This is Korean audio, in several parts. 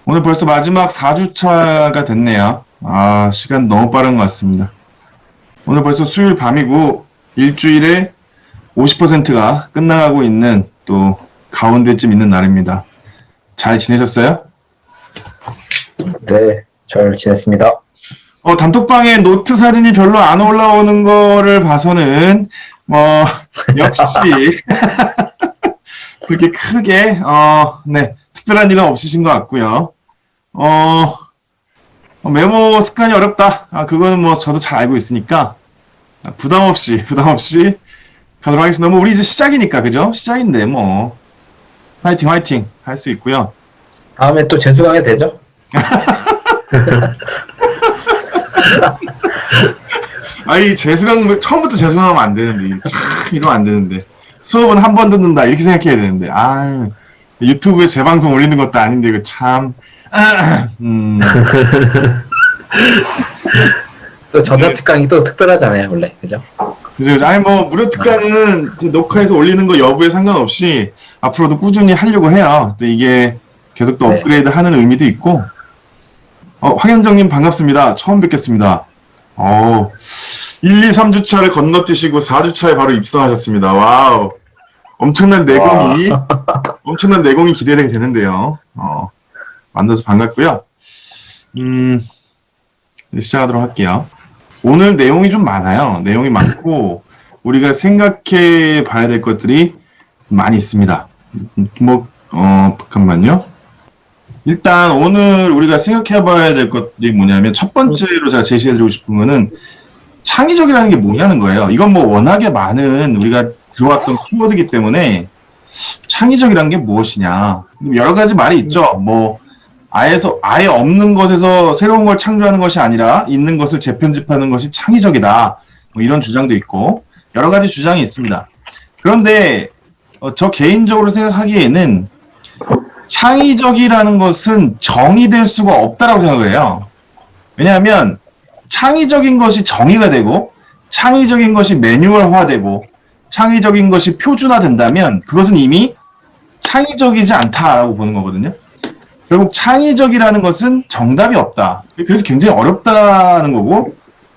오늘 벌써 마지막 4주차가 됐네요. 아, 시간 너무 빠른 것 같습니다. 오늘 벌써 수요일 밤이고, 일주일에 50%가 끝나가고 있는 또 가운데쯤 있는 날입니다. 잘 지내셨어요? 네, 잘 지냈습니다. 단톡방에 노트 사진이 별로 안 올라오는 거를 봐서는, 뭐, 역시, 그렇게 크게, 네, 특별한 일은 없으신 것 같고요. 메모 습관이 어렵다. 그거는 뭐 저도 잘 알고 있으니까, 부담 없이 가도록 하겠습니다. 뭐, 우리 이제 시작이니까, 그죠? 시작인데, 뭐, 화이팅, 화이팅 할 수 있고요. 다음에 또 재수강해 되죠? 아이, 재수강, 처음부터 재수강하면 안 되는데, 이러면 안 되는데. 수업은 한 번 듣는다, 이렇게 생각해야 되는데, 유튜브에 재방송 올리는 것도 아닌데, 이거 참, 또 전자특강이 또 특별하잖아요, 원래. 그죠? 그죠. 뭐, 무료 특강은 녹화해서 올리는 거 여부에 상관없이 앞으로도 꾸준히 하려고 해요. 또 이게 계속 또 네. 업그레이드 하는 의미도 있고, 황현정님 반갑습니다. 처음 뵙겠습니다. 1, 2, 3주차를 건너뛰시고 4주차에 바로 입성하셨습니다. 와우. 엄청난 내공이 기대되게 되는데요. 만나서 반갑고요. 시작하도록 할게요. 오늘 내용이 좀 많아요. 내용이 많고, 우리가 생각해 봐야 될 것들이 많이 있습니다. 잠깐만요. 일단 오늘 우리가 생각해 봐야 될 것들이 뭐냐면, 첫 번째로 제가 제시해드리고 싶은 거는 창의적이라는 게 뭐냐는 거예요. 이건 뭐 워낙에 많은 우리가 들어왔던 키워드이기 때문에 창의적이라는 게 무엇이냐. 여러 가지 말이 있죠. 뭐 아예 없는 것에서 새로운 걸 창조하는 것이 아니라 있는 것을 재편집하는 것이 창의적이다. 뭐 이런 주장도 있고 여러 가지 주장이 있습니다. 그런데 저 개인적으로 생각하기에는 창의적이라는 것은 정의될 수가 없다라고 생각을 해요. 왜냐하면 창의적인 것이 정의가 되고 창의적인 것이 매뉴얼화되고 창의적인 것이 표준화된다면 그것은 이미 창의적이지 않다라고 보는 거거든요. 결국 창의적이라는 것은 정답이 없다. 그래서 굉장히 어렵다는 거고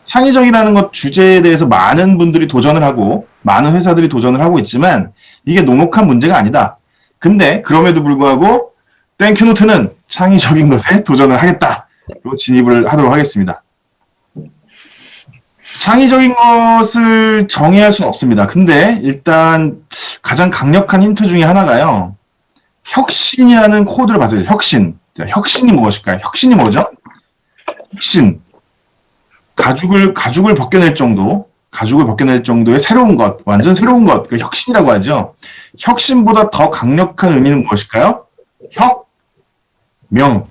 창의적이라는 것 주제에 대해서 많은 분들이 도전을 하고 많은 회사들이 도전을 하고 있지만 이게 녹록한 문제가 아니다. 근데 그럼에도 불구하고 땡큐노트는 창의적인 것에 도전을 하겠다. 그리고 진입을 하도록 하겠습니다. 창의적인 것을 정의할 수는 없습니다. 근데 일단 가장 강력한 힌트 중에 하나가요. 혁신이라는 코드를 봤어요. 혁신. 혁신이 무엇일까요? 혁신이 뭐죠? 혁신. 가죽을 벗겨낼 정도의 새로운 것, 완전 새로운 것, 그 혁신이라고 하죠. 혁신보다 더 강력한 의미는 무엇일까요? 혁명.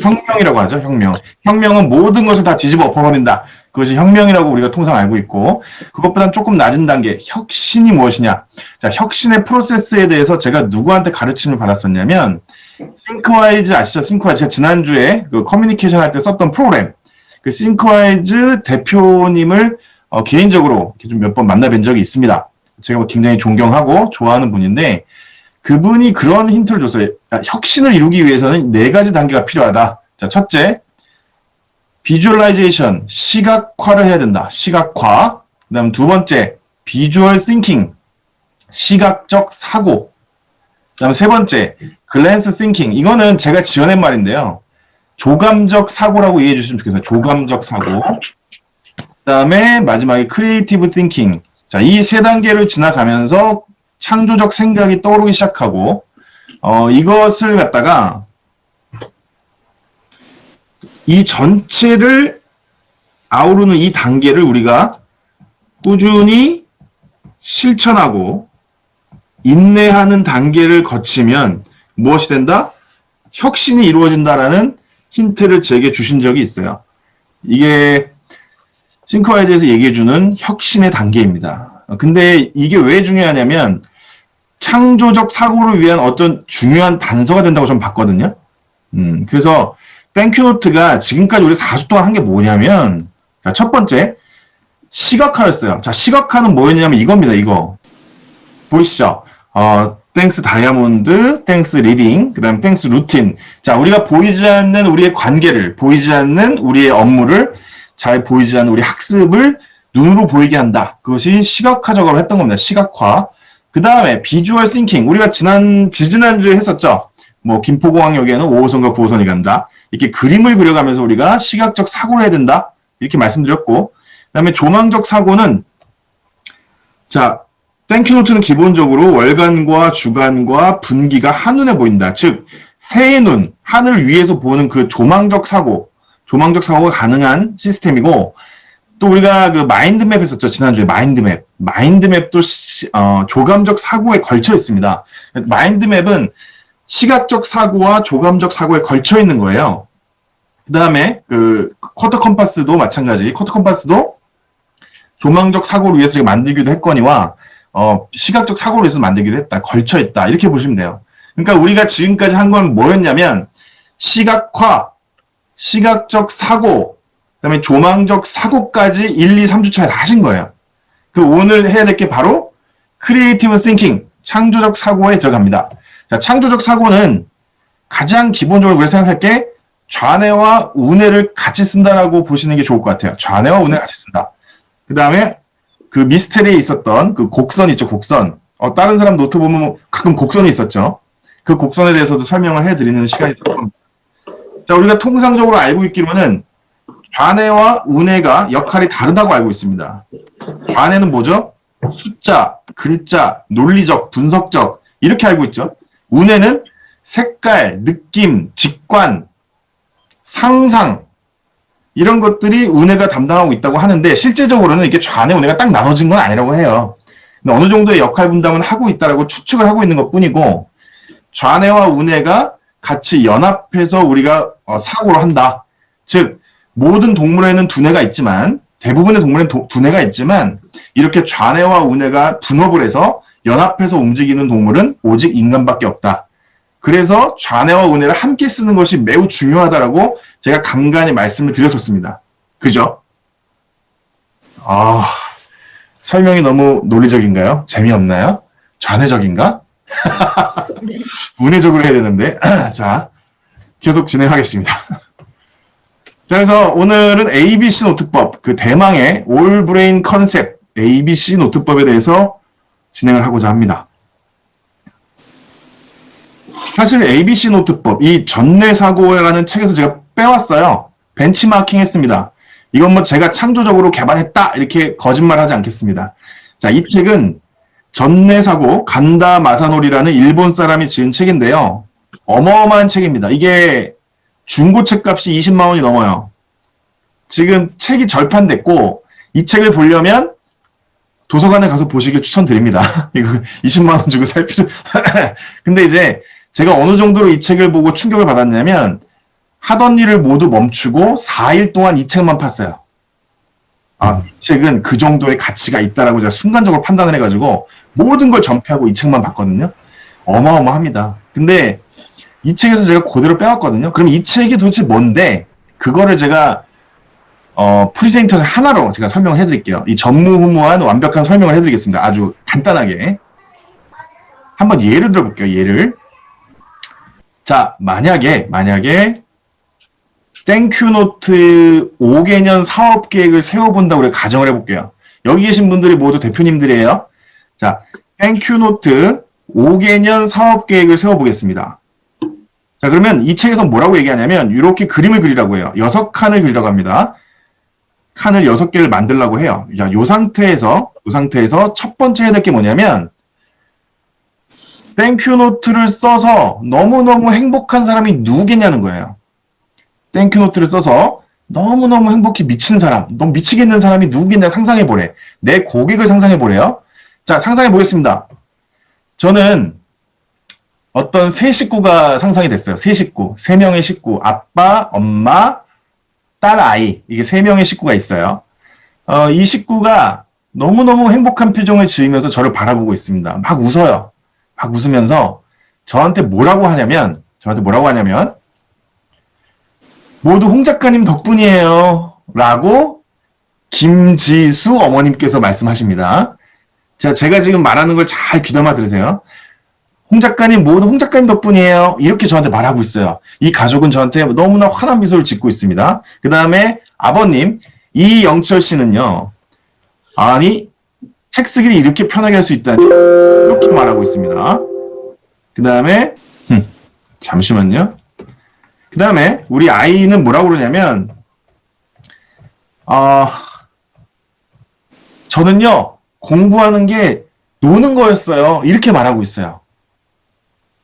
혁명이라고 하죠. 혁명. 혁명은 모든 것을 다 뒤집어 엎어버린다. 그것이 혁명이라고 우리가 통상 알고 있고 그것보다는 조금 낮은 단계 혁신이 무엇이냐. 자, 혁신의 프로세스에 대해서 제가 누구한테 가르침을 받았었냐면 싱크와이즈 아시죠? 싱크와이즈 제가 지난주에 그 커뮤니케이션 할 때 썼던 프로그램 그 싱크와이즈 대표님을 개인적으로 좀 몇 번 만나뵌 적이 있습니다. 제가 굉장히 존경하고 좋아하는 분인데 그분이 그런 힌트를 줬어요. 혁신을 이루기 위해서는 4가지 단계가 필요하다. 자, 첫째, 비주얼라이제이션, 시각화를 해야 된다. 시각화. 그 다음 두 번째, 비주얼 싱킹, 시각적 사고. 그 다음 세 번째, 글랜스 싱킹. 이거는 제가 지어낸 말인데요. 조감적 사고라고 이해해 주시면 좋겠어요. 조감적 사고. 그 다음에 마지막에 크리에이티브 띵킹. 자, 이 3단계를 지나가면서 창조적 생각이 떠오르기 시작하고, 이것을 갖다가 이 전체를 아우르는 이 단계를 우리가 꾸준히 실천하고 인내하는 단계를 거치면 무엇이 된다? 혁신이 이루어진다라는 힌트를 제게 주신 적이 있어요. 이게 싱크와이즈에서 얘기해주는 혁신의 단계입니다. 근데 이게 왜 중요하냐면 창조적 사고를 위한 어떤 중요한 단서가 된다고 저는 봤거든요. 그래서 땡큐노트가 지금까지 우리 4주 동안 한 게 뭐냐면 첫 번째 시각화였어요. 자, 시각화는 뭐였냐면 이겁니다. 이거 보이시죠? 땡스 다이아몬드, 땡스 리딩, 그 다음 땡스 루틴. 자, 우리가 보이지 않는 우리의 관계를, 보이지 않는 우리의 업무를, 잘 보이지 않는 우리 학습을 눈으로 보이게 한다. 그것이 시각화 작업을 했던 겁니다. 시각화. 그 다음에 비주얼 싱킹. 우리가 지지난주에 했었죠. 뭐, 김포공항역에는 5호선과 9호선이 간다. 이렇게 그림을 그려가면서 우리가 시각적 사고를 해야 된다. 이렇게 말씀드렸고. 그 다음에 조망적 사고는, 자, 땡큐노트는 기본적으로 월간과 주간과 분기가 한눈에 보인다. 즉, 새의 눈, 하늘 위에서 보는 그 조망적 사고가 가능한 시스템이고, 또 우리가 그 마인드맵 했었죠. 지난주에 마인드맵. 마인드맵도 조감적 사고에 걸쳐 있습니다. 마인드맵은 시각적 사고와 조감적 사고에 걸쳐 있는 거예요. 그 다음에 그 쿼터 컴파스도 마찬가지. 쿼터 컴파스도 조망적 사고를 위해서 만들기도 했거니와 시각적 사고를 위해서 만들기도 했다. 걸쳐 있다. 이렇게 보시면 돼요. 그러니까 우리가 지금까지 한 건 뭐였냐면 시각화, 시각적 사고, 그다음에 조망적 사고까지 1, 2, 3주차에 다 하신 거예요. 그 오늘 해야 될 게 바로 크리에이티브 띵킹, 창조적 사고에 들어갑니다. 자, 창조적 사고는 가장 기본적으로 우리가 생각할 게 좌뇌와 우뇌를 같이 쓴다라고 보시는 게 좋을 것 같아요. 좌뇌와 우뇌를 같이 쓴다. 그 다음에 그 미스테리에 있었던 그 곡선 있죠, 곡선. 다른 사람 노트 보면 가끔 곡선이 있었죠. 그 곡선에 대해서도 설명을 해드리는 시간이 될 겁니다. 자, 우리가 통상적으로 알고 있기로는 좌뇌와 우뇌가 역할이 다르다고 알고 있습니다. 좌뇌는 뭐죠? 숫자, 글자, 논리적, 분석적 이렇게 알고 있죠. 우뇌는 색깔, 느낌, 직관, 상상 이런 것들이 우뇌가 담당하고 있다고 하는데 실제적으로는 이게 좌뇌, 우뇌가 딱 나눠진 건 아니라고 해요. 근데 어느 정도의 역할 분담은 하고 있다라고 추측을 하고 있는 것뿐이고 좌뇌와 우뇌가 같이 연합해서 우리가 사고를 한다. 즉 모든 동물에는 두 뇌가 있지만 대부분의 동물에는 두 뇌가 있지만 이렇게 좌뇌와 우뇌가 분업을 해서 연합해서 움직이는 동물은 오직 인간밖에 없다. 그래서 좌뇌와 우뇌를 함께 쓰는 것이 매우 중요하다라고 제가 간간히 말씀을 드렸었습니다. 그죠? 설명이 너무 논리적인가요? 재미없나요? 좌뇌적인가? 우뇌적으로 해야 되는데. 자, 계속 진행하겠습니다. 자, 그래서 오늘은 ABC 노트법, 그 대망의 올 브레인 컨셉 ABC 노트법에 대해서 진행을 하고자 합니다. 사실 ABC 노트법, 이 전뇌사고라는 책에서 제가 빼왔어요. 벤치마킹 했습니다. 이건 뭐 제가 창조적으로 개발했다 이렇게 거짓말하지 않겠습니다. 자, 이 책은 전뇌사고 간다 마사노리라는 일본 사람이 지은 책인데요. 어마어마한 책입니다. 이게 중고책 값이 20만 원이 넘어요. 지금 책이 절판됐고 이 책을 보려면 도서관에 가서 보시길 추천드립니다. 이거 20만 원 주고 살 필요. 근데 이제 제가 어느 정도로 이 책을 보고 충격을 받았냐면 하던 일을 모두 멈추고 4일 동안 이 책만 팠어요. 이 책은 그 정도의 가치가 있다라고 제가 순간적으로 판단을 해가지고 모든 걸 전폐하고 이 책만 봤거든요. 어마어마합니다. 근데 이 책에서 제가 그대로 빼왔거든요. 그럼 이 책이 도대체 뭔데? 그거를 제가 프리젠테이션 하나로 제가 설명을 해드릴게요. 이 전무후무한 완벽한 설명을 해드리겠습니다. 아주 간단하게. 한번 예를 들어볼게요. 예를. 자, 만약에 땡큐노트 5개년 사업계획을 세워본다고 우리가 가정을 해볼게요. 여기 계신 분들이 모두 대표님들이에요. 자, 땡큐노트 5개년 사업계획을 세워보겠습니다. 자, 그러면 이 책에서 뭐라고 얘기하냐면 이렇게 그림을 그리라고 해요. 6칸을 그리라고 합니다. 칸을 6개를 만들라고 해요. 자, 요 상태에서 첫 번째 해야 될 게 뭐냐면 땡큐노트를 써서 너무너무 행복한 사람이 누구겠냐는 거예요. 땡큐노트를 써서 너무너무 행복해 미친 사람, 너무 미치겠는 사람이 누구겠냐 상상해보래. 내 고객을 상상해보래요. 자, 상상해보겠습니다. 저는 어떤 세 식구가 상상이 됐어요. 세 식구, 3명의 식구, 아빠, 엄마, 딸, 아이, 이게 3명의 식구가 있어요. 이 식구가 너무너무 행복한 표정을 지으면서 저를 바라보고 있습니다. 막 웃어요. 막 웃으면서 저한테 뭐라고 하냐면 모두 홍 작가님 덕분이에요 라고 김지수 어머님께서 말씀하십니다. 자, 제가 지금 말하는 걸 잘 귀담아 들으세요. 홍 작가님 모두 홍 작가님 덕분이에요. 이렇게 저한테 말하고 있어요. 이 가족은 저한테 너무나 환한 미소를 짓고 있습니다. 그 다음에 아버님 이영철 씨는요. 아니 책 쓰기를 이렇게 편하게 할 수 있다니 이렇게 말하고 있습니다. 그 다음에 잠시만요. 그 다음에 우리 아이는 뭐라고 그러냐면 저는요 공부하는 게 노는 거였어요. 이렇게 말하고 있어요.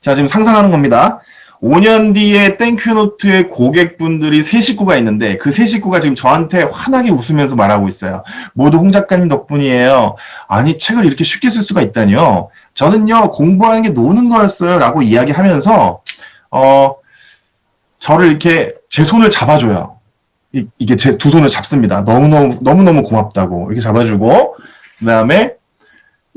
자, 지금 상상하는 겁니다. 5년 뒤에 땡큐노트의 고객분들이 세 식구가 있는데 그 세 식구가 지금 저한테 환하게 웃으면서 말하고 있어요. 모두 홍 작가님 덕분이에요. 아니 책을 이렇게 쉽게 쓸 수가 있다니요. 저는요 공부하는 게 노는 거였어요 라고 이야기하면서 저를 이렇게 제 손을 잡아줘요. 이게 제 두 손을 잡습니다. 너무너무 고맙다고 이렇게 잡아주고 그 다음에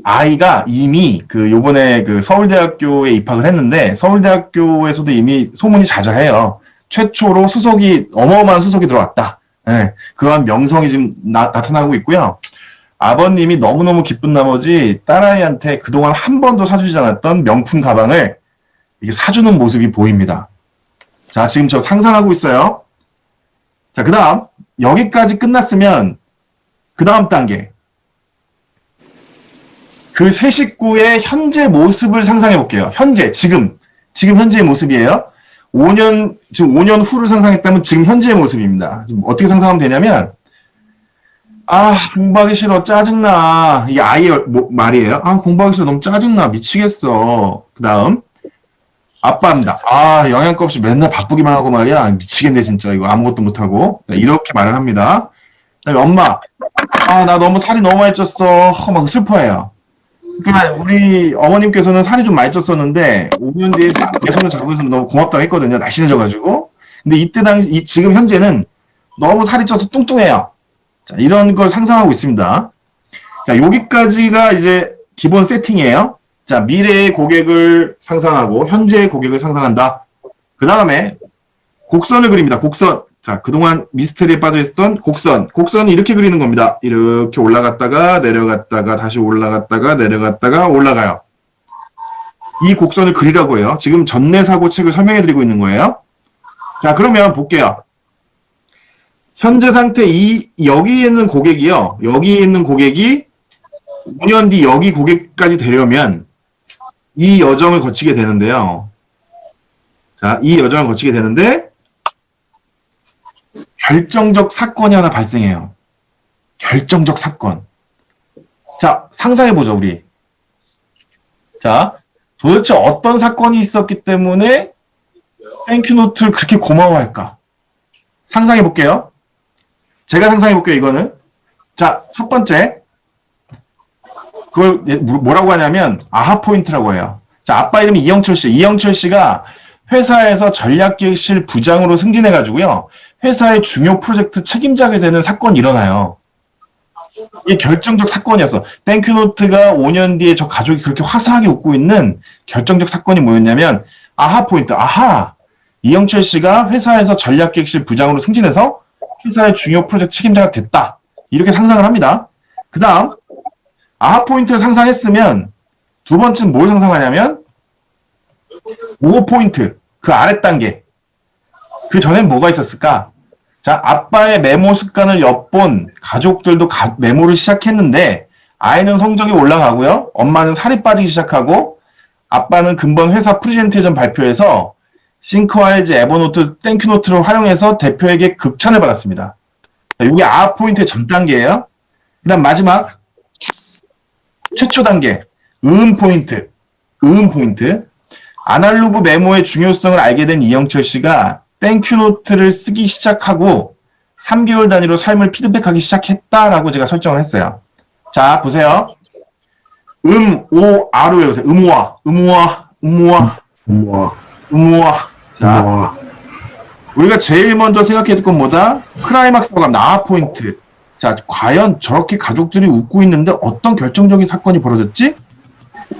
아이가 이미 요번에 서울대학교에 입학을 했는데 서울대학교에서도 이미 소문이 자자해요. 최초로 어마어마한 수석이 들어왔다. 네, 그러한 명성이 지금 나타나고 있고요. 아버님이 너무너무 기쁜 나머지 딸아이한테 그동안 한 번도 사주지 않았던 명품 가방을 이게 사주는 모습이 보입니다. 자, 지금 저 상상하고 있어요. 자, 그 다음 여기까지 끝났으면 그 다음 단계 그 세 식구의 현재 모습을 상상해 볼게요. 지금 현재의 모습이에요. 5년 후를 상상했다면 지금 현재의 모습입니다. 어떻게 상상하면 되냐면, 공부하기 싫어, 짜증나. 이게 아이의 말이에요. 공부하기 싫어, 너무 짜증나, 미치겠어. 그 다음, 아빠입니다. 영양가 없이 맨날 바쁘기만 하고 말이야. 미치겠네, 진짜. 이거 아무것도 못하고. 이렇게 말을 합니다. 그 다음에 엄마, 나 너무 살이 너무 많이 쪘어. 막 슬퍼해요. 그러니까 우리 어머님께서는 살이 좀 많이 쪘었는데 5년 뒤에 내 손을 잡으면서 너무 고맙다고 했거든요. 날씬해져가지고. 근데 지금 현재는 너무 살이 쪄서 뚱뚱해요. 자, 이런 걸 상상하고 있습니다. 자, 여기까지가 이제 기본 세팅이에요. 자, 미래의 고객을 상상하고 현재의 고객을 상상한다. 그 다음에 곡선을 그립니다. 곡선. 자, 그동안 미스터리에 빠져있던 곡선. 곡선은 이렇게 그리는 겁니다. 이렇게 올라갔다가 내려갔다가 다시 올라갔다가 내려갔다가 올라가요. 이 곡선을 그리라고 해요. 지금 전내사고 책을 설명해 드리고 있는 거예요. 자, 그러면 볼게요. 현재 상태 여기에 있는 고객이요. 여기에 있는 고객이 5년 뒤 여기 고객까지 되려면 이 여정을 거치게 되는데요. 자, 이 여정을 거치게 되는데 결정적 사건이 하나 발생해요. 결정적 사건. 자, 상상해보죠, 우리. 자, 도대체 어떤 사건이 있었기 때문에 땡큐노트를 그렇게 고마워할까? 상상해볼게요. 제가 상상해볼게요, 이거는. 자, 첫 번째. 그걸 뭐라고 하냐면, 아하 포인트라고 해요. 자, 아빠 이름이 이영철 씨. 이영철 씨가 회사에서 전략기획실 부장으로 승진해가지고요. 회사의 중요 프로젝트 책임자게 되는 사건이 일어나요. 이게 결정적 사건이었어. 땡큐노트가 5년 뒤에 저 가족이 그렇게 화사하게 웃고 있는 결정적 사건이 뭐였냐면 아하 포인트. 이영철 씨가 회사에서 전략기획실 부장으로 승진해서 회사의 중요 프로젝트 책임자가 됐다. 이렇게 상상을 합니다. 그 다음 아하 포인트를 상상했으면 두 번째는 뭘 상상하냐면 오호 포인트. 그 아랫 단계. 그 전엔 뭐가 있었을까? 자, 아빠의 메모 습관을 엿본 가족들도 메모를 시작했는데 아이는 성적이 올라가고요. 엄마는 살이 빠지기 시작하고 아빠는 금번 회사 프레젠테이션 발표에서 싱크와이즈 에버노트 땡큐노트를 활용해서 대표에게 극찬을 받았습니다. 자, 이게 아 포인트의 전 단계예요. 그 다음 마지막 최초 단계 음 포인트. 아날로그 메모의 중요성을 알게 된 이영철 씨가 땡큐노트를 쓰기 시작하고 3개월 단위로 삶을 피드백하기 시작했다라고 제가 설정을 했어요. 자, 보세요. 오아로 외우세요. 음오아. 자, 우리가 제일 먼저 생각해야 건 뭐다? 클라이막스라고 합니다. 아 포인트. 자, 과연 저렇게 가족들이 웃고 있는데 어떤 결정적인 사건이 벌어졌지?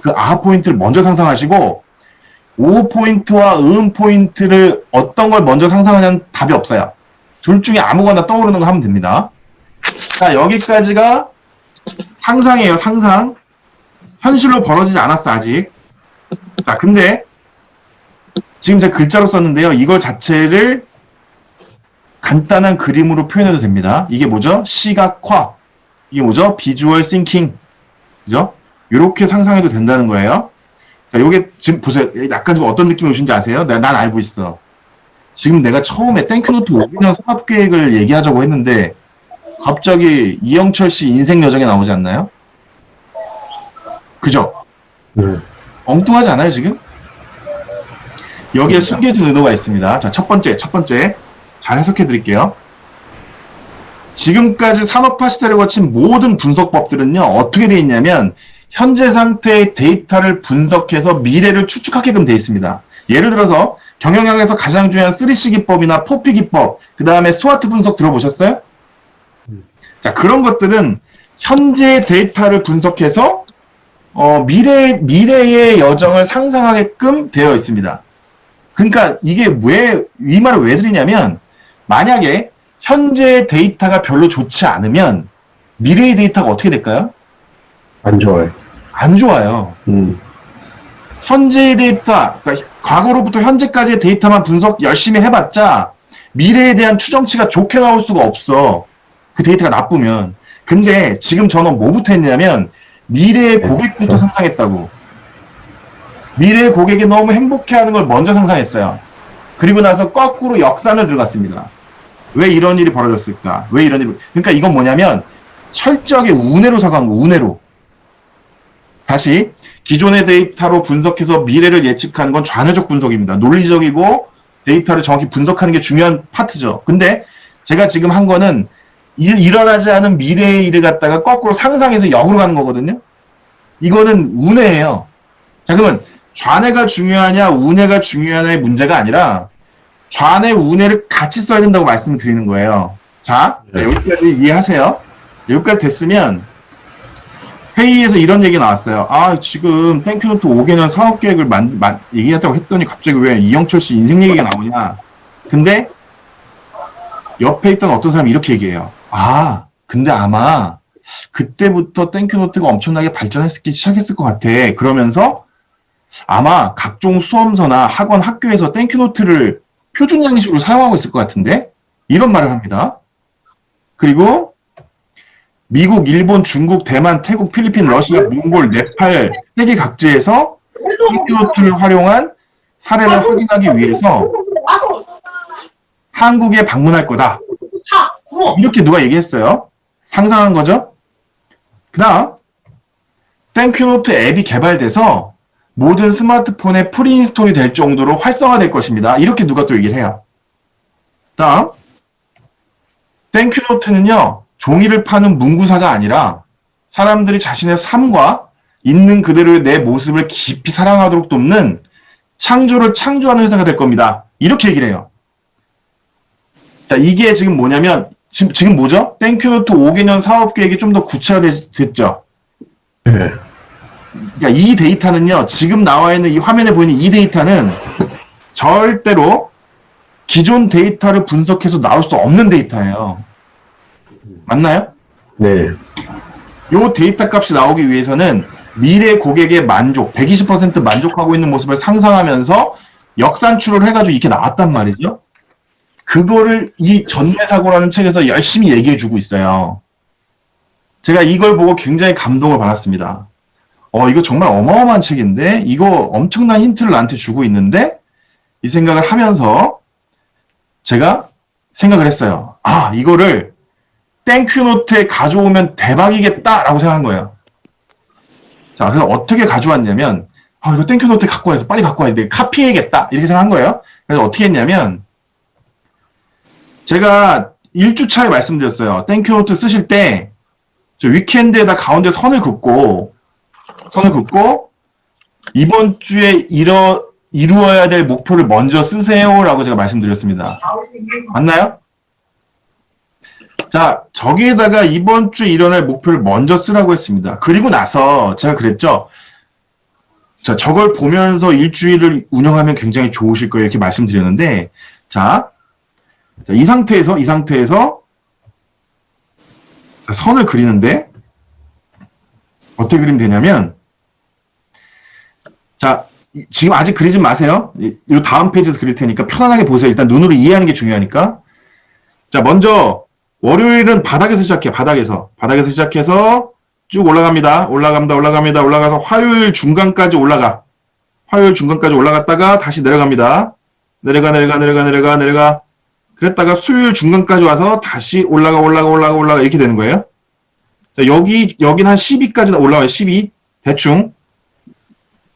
그 아 포인트를 먼저 상상하시고 오 포인트와 포인트를 어떤 걸 먼저 상상하냐는 답이 없어요. 둘 중에 아무거나 떠오르는 거 하면 됩니다. 자, 여기까지가 상상이에요, 상상. 현실로 벌어지지 않았어, 아직. 자, 근데 지금 제가 글자로 썼는데요. 이거 자체를 간단한 그림으로 표현해도 됩니다. 이게 뭐죠? 시각화. 이게 뭐죠? 비주얼 싱킹. 그죠? 이렇게 상상해도 된다는 거예요. 자, 요게 지금 보세요. 약간 좀 어떤 느낌이 오신지 아세요? 난 알고 있어. 지금 내가 처음에 땡큐노트 5개년 사업계획을 얘기하자고 했는데 갑자기 이영철 씨 인생 여정에 나오지 않나요? 그죠? 엉뚱하지 않아요, 지금? 여기에 숨겨진 의도가 있습니다. 자, 첫 번째. 잘 해석해 드릴게요. 지금까지 산업화 시대를 거친 모든 분석법들은요, 어떻게 돼 있냐면, 현재 상태의 데이터를 분석해서 미래를 추측하게끔 돼 있습니다. 예를 들어서, 경영학에서 가장 중요한 3C 기법이나 4P 기법, 그 다음에 스와트 분석 들어보셨어요? 자, 그런 것들은 현재의 데이터를 분석해서, 미래의 여정을 상상하게끔 되어 있습니다. 그러니까 이게 이 말을 왜 드리냐면, 만약에 현재 데이터가 별로 좋지 않으면 미래의 데이터가 어떻게 될까요? 안 좋아요. 안 좋아요. 현재의 데이터, 그러니까 과거로부터 현재까지의 데이터만 분석 열심히 해봤자 미래에 대한 추정치가 좋게 나올 수가 없어. 그 데이터가 나쁘면. 근데 지금 저는 뭐부터 했냐면 미래의 고객부터 상상했다고. 미래의 고객이 너무 행복해하는 걸 먼저 상상했어요. 그리고 나서 거꾸로 역산을 들어갔습니다. 왜 이런 일이 벌어졌을까? 왜 이런 일이, 그러니까 이건 뭐냐면, 철저하게 운해로 사고한 거, 운해로. 다시, 기존의 데이터로 분석해서 미래를 예측하는 건 좌뇌적 분석입니다. 논리적이고 데이터를 정확히 분석하는 게 중요한 파트죠. 근데 제가 지금 한 거는 일어나지 않은 미래의 일을 갖다가 거꾸로 상상해서 역으로 가는 거거든요. 이거는 운해예요. 자, 그러면 좌뇌가 중요하냐, 운해가 중요하냐의 문제가 아니라 좌뇌, 운해를 같이 써야 된다고 말씀을 드리는 거예요. 자, 여기까지 이해하세요. 여기까지 됐으면 회의에서 이런 얘기 나왔어요. 아, 지금 땡큐노트 5개년 사업계획을 얘기하자고 했더니 갑자기 왜 이영철 씨 인생 얘기가 나오냐. 근데 옆에 있던 어떤 사람이 이렇게 얘기해요. 아, 근데 아마 그때부터 땡큐노트가 엄청나게 발전했기 시작했을 것 같아. 그러면서 아마 각종 수험서나 학원, 학교에서 땡큐노트를 표준 양식으로 사용하고 있을 것 같은데? 이런 말을 합니다. 그리고 미국, 일본, 중국, 대만, 태국, 필리핀, 러시아, 몽골, 네팔 세계 각지에서 땡큐노트를 활용한 사례를 확인하기 위해서 한국에 방문할 거다. 이렇게 누가 얘기했어요? 상상한 거죠? 그 다음 땡큐노트 앱이 개발돼서 모든 스마트폰에 프리인스톨이 될 정도로 활성화될 것입니다. 이렇게 누가 또 얘기를 해요. 다음 땡큐노트는요. 종이를 파는 문구사가 아니라 사람들이 자신의 삶과 있는 그대로의 내 모습을 깊이 사랑하도록 돕는 창조를 창조하는 회사가 될 겁니다. 이렇게 얘기를 해요. 자, 이게 지금 뭐냐면 지금 뭐죠? 땡큐노트 5개년 사업계획이 좀 더 구체화됐죠? 네. 그러니까 이 데이터는요. 지금 나와 있는 이 화면에 보이는 이 데이터는 절대로 기존 데이터를 분석해서 나올 수 없는 데이터예요. 맞나요? 네. 요 데이터 값이 나오기 위해서는 미래 고객의 만족, 120% 만족하고 있는 모습을 상상하면서 역산출을 해가지고 이렇게 나왔단 말이죠. 그거를 이 전매사고라는 책에서 열심히 얘기해주고 있어요. 제가 이걸 보고 굉장히 감동을 받았습니다. 이거 정말 어마어마한 책인데, 이거 엄청난 힌트를 나한테 주고 있는데, 이 생각을 하면서 제가 생각을 했어요. 아, 이거를 땡큐노트에 가져오면 대박이겠다라고 생각한 거예요. 자, 그래서 어떻게 가져왔냐면, 이거 땡큐노트에 갖고 와서 빨리 갖고 와야 돼. 카피해야겠다. 이렇게 생각한 거예요. 그래서 어떻게 했냐면, 제가 1주차에 말씀드렸어요. 땡큐노트 쓰실 때, 저 위켄드에다 가운데 선을 긋고, 이번 주에 이루어야 될 목표를 먼저 쓰세요라고 제가 말씀드렸습니다. 맞나요? 자, 저기에다가 이번 주에 일어날 목표를 먼저 쓰라고 했습니다. 그리고 나서 제가 그랬죠. 자, 저걸 보면서 일주일을 운영하면 굉장히 좋으실 거예요. 이렇게 말씀드렸는데, 자, 이 상태에서 자, 선을 그리는데 어떻게 그리면 되냐면, 자, 지금 아직 그리지 마세요. 이 다음 페이지에서 그릴 테니까 편안하게 보세요. 일단 눈으로 이해하는 게 중요하니까. 자, 먼저 월요일은 바닥에서 시작해요. 바닥에서 시작해서 쭉 올라갑니다. 올라가서 화요일 중간까지 올라가. 화요일 중간까지 올라갔다가 다시 내려갑니다. 내려가. 그랬다가 수요일 중간까지 와서 다시 올라가 이렇게 되는 거예요. 자, 여긴 한 12까지 올라와요. 12 대충.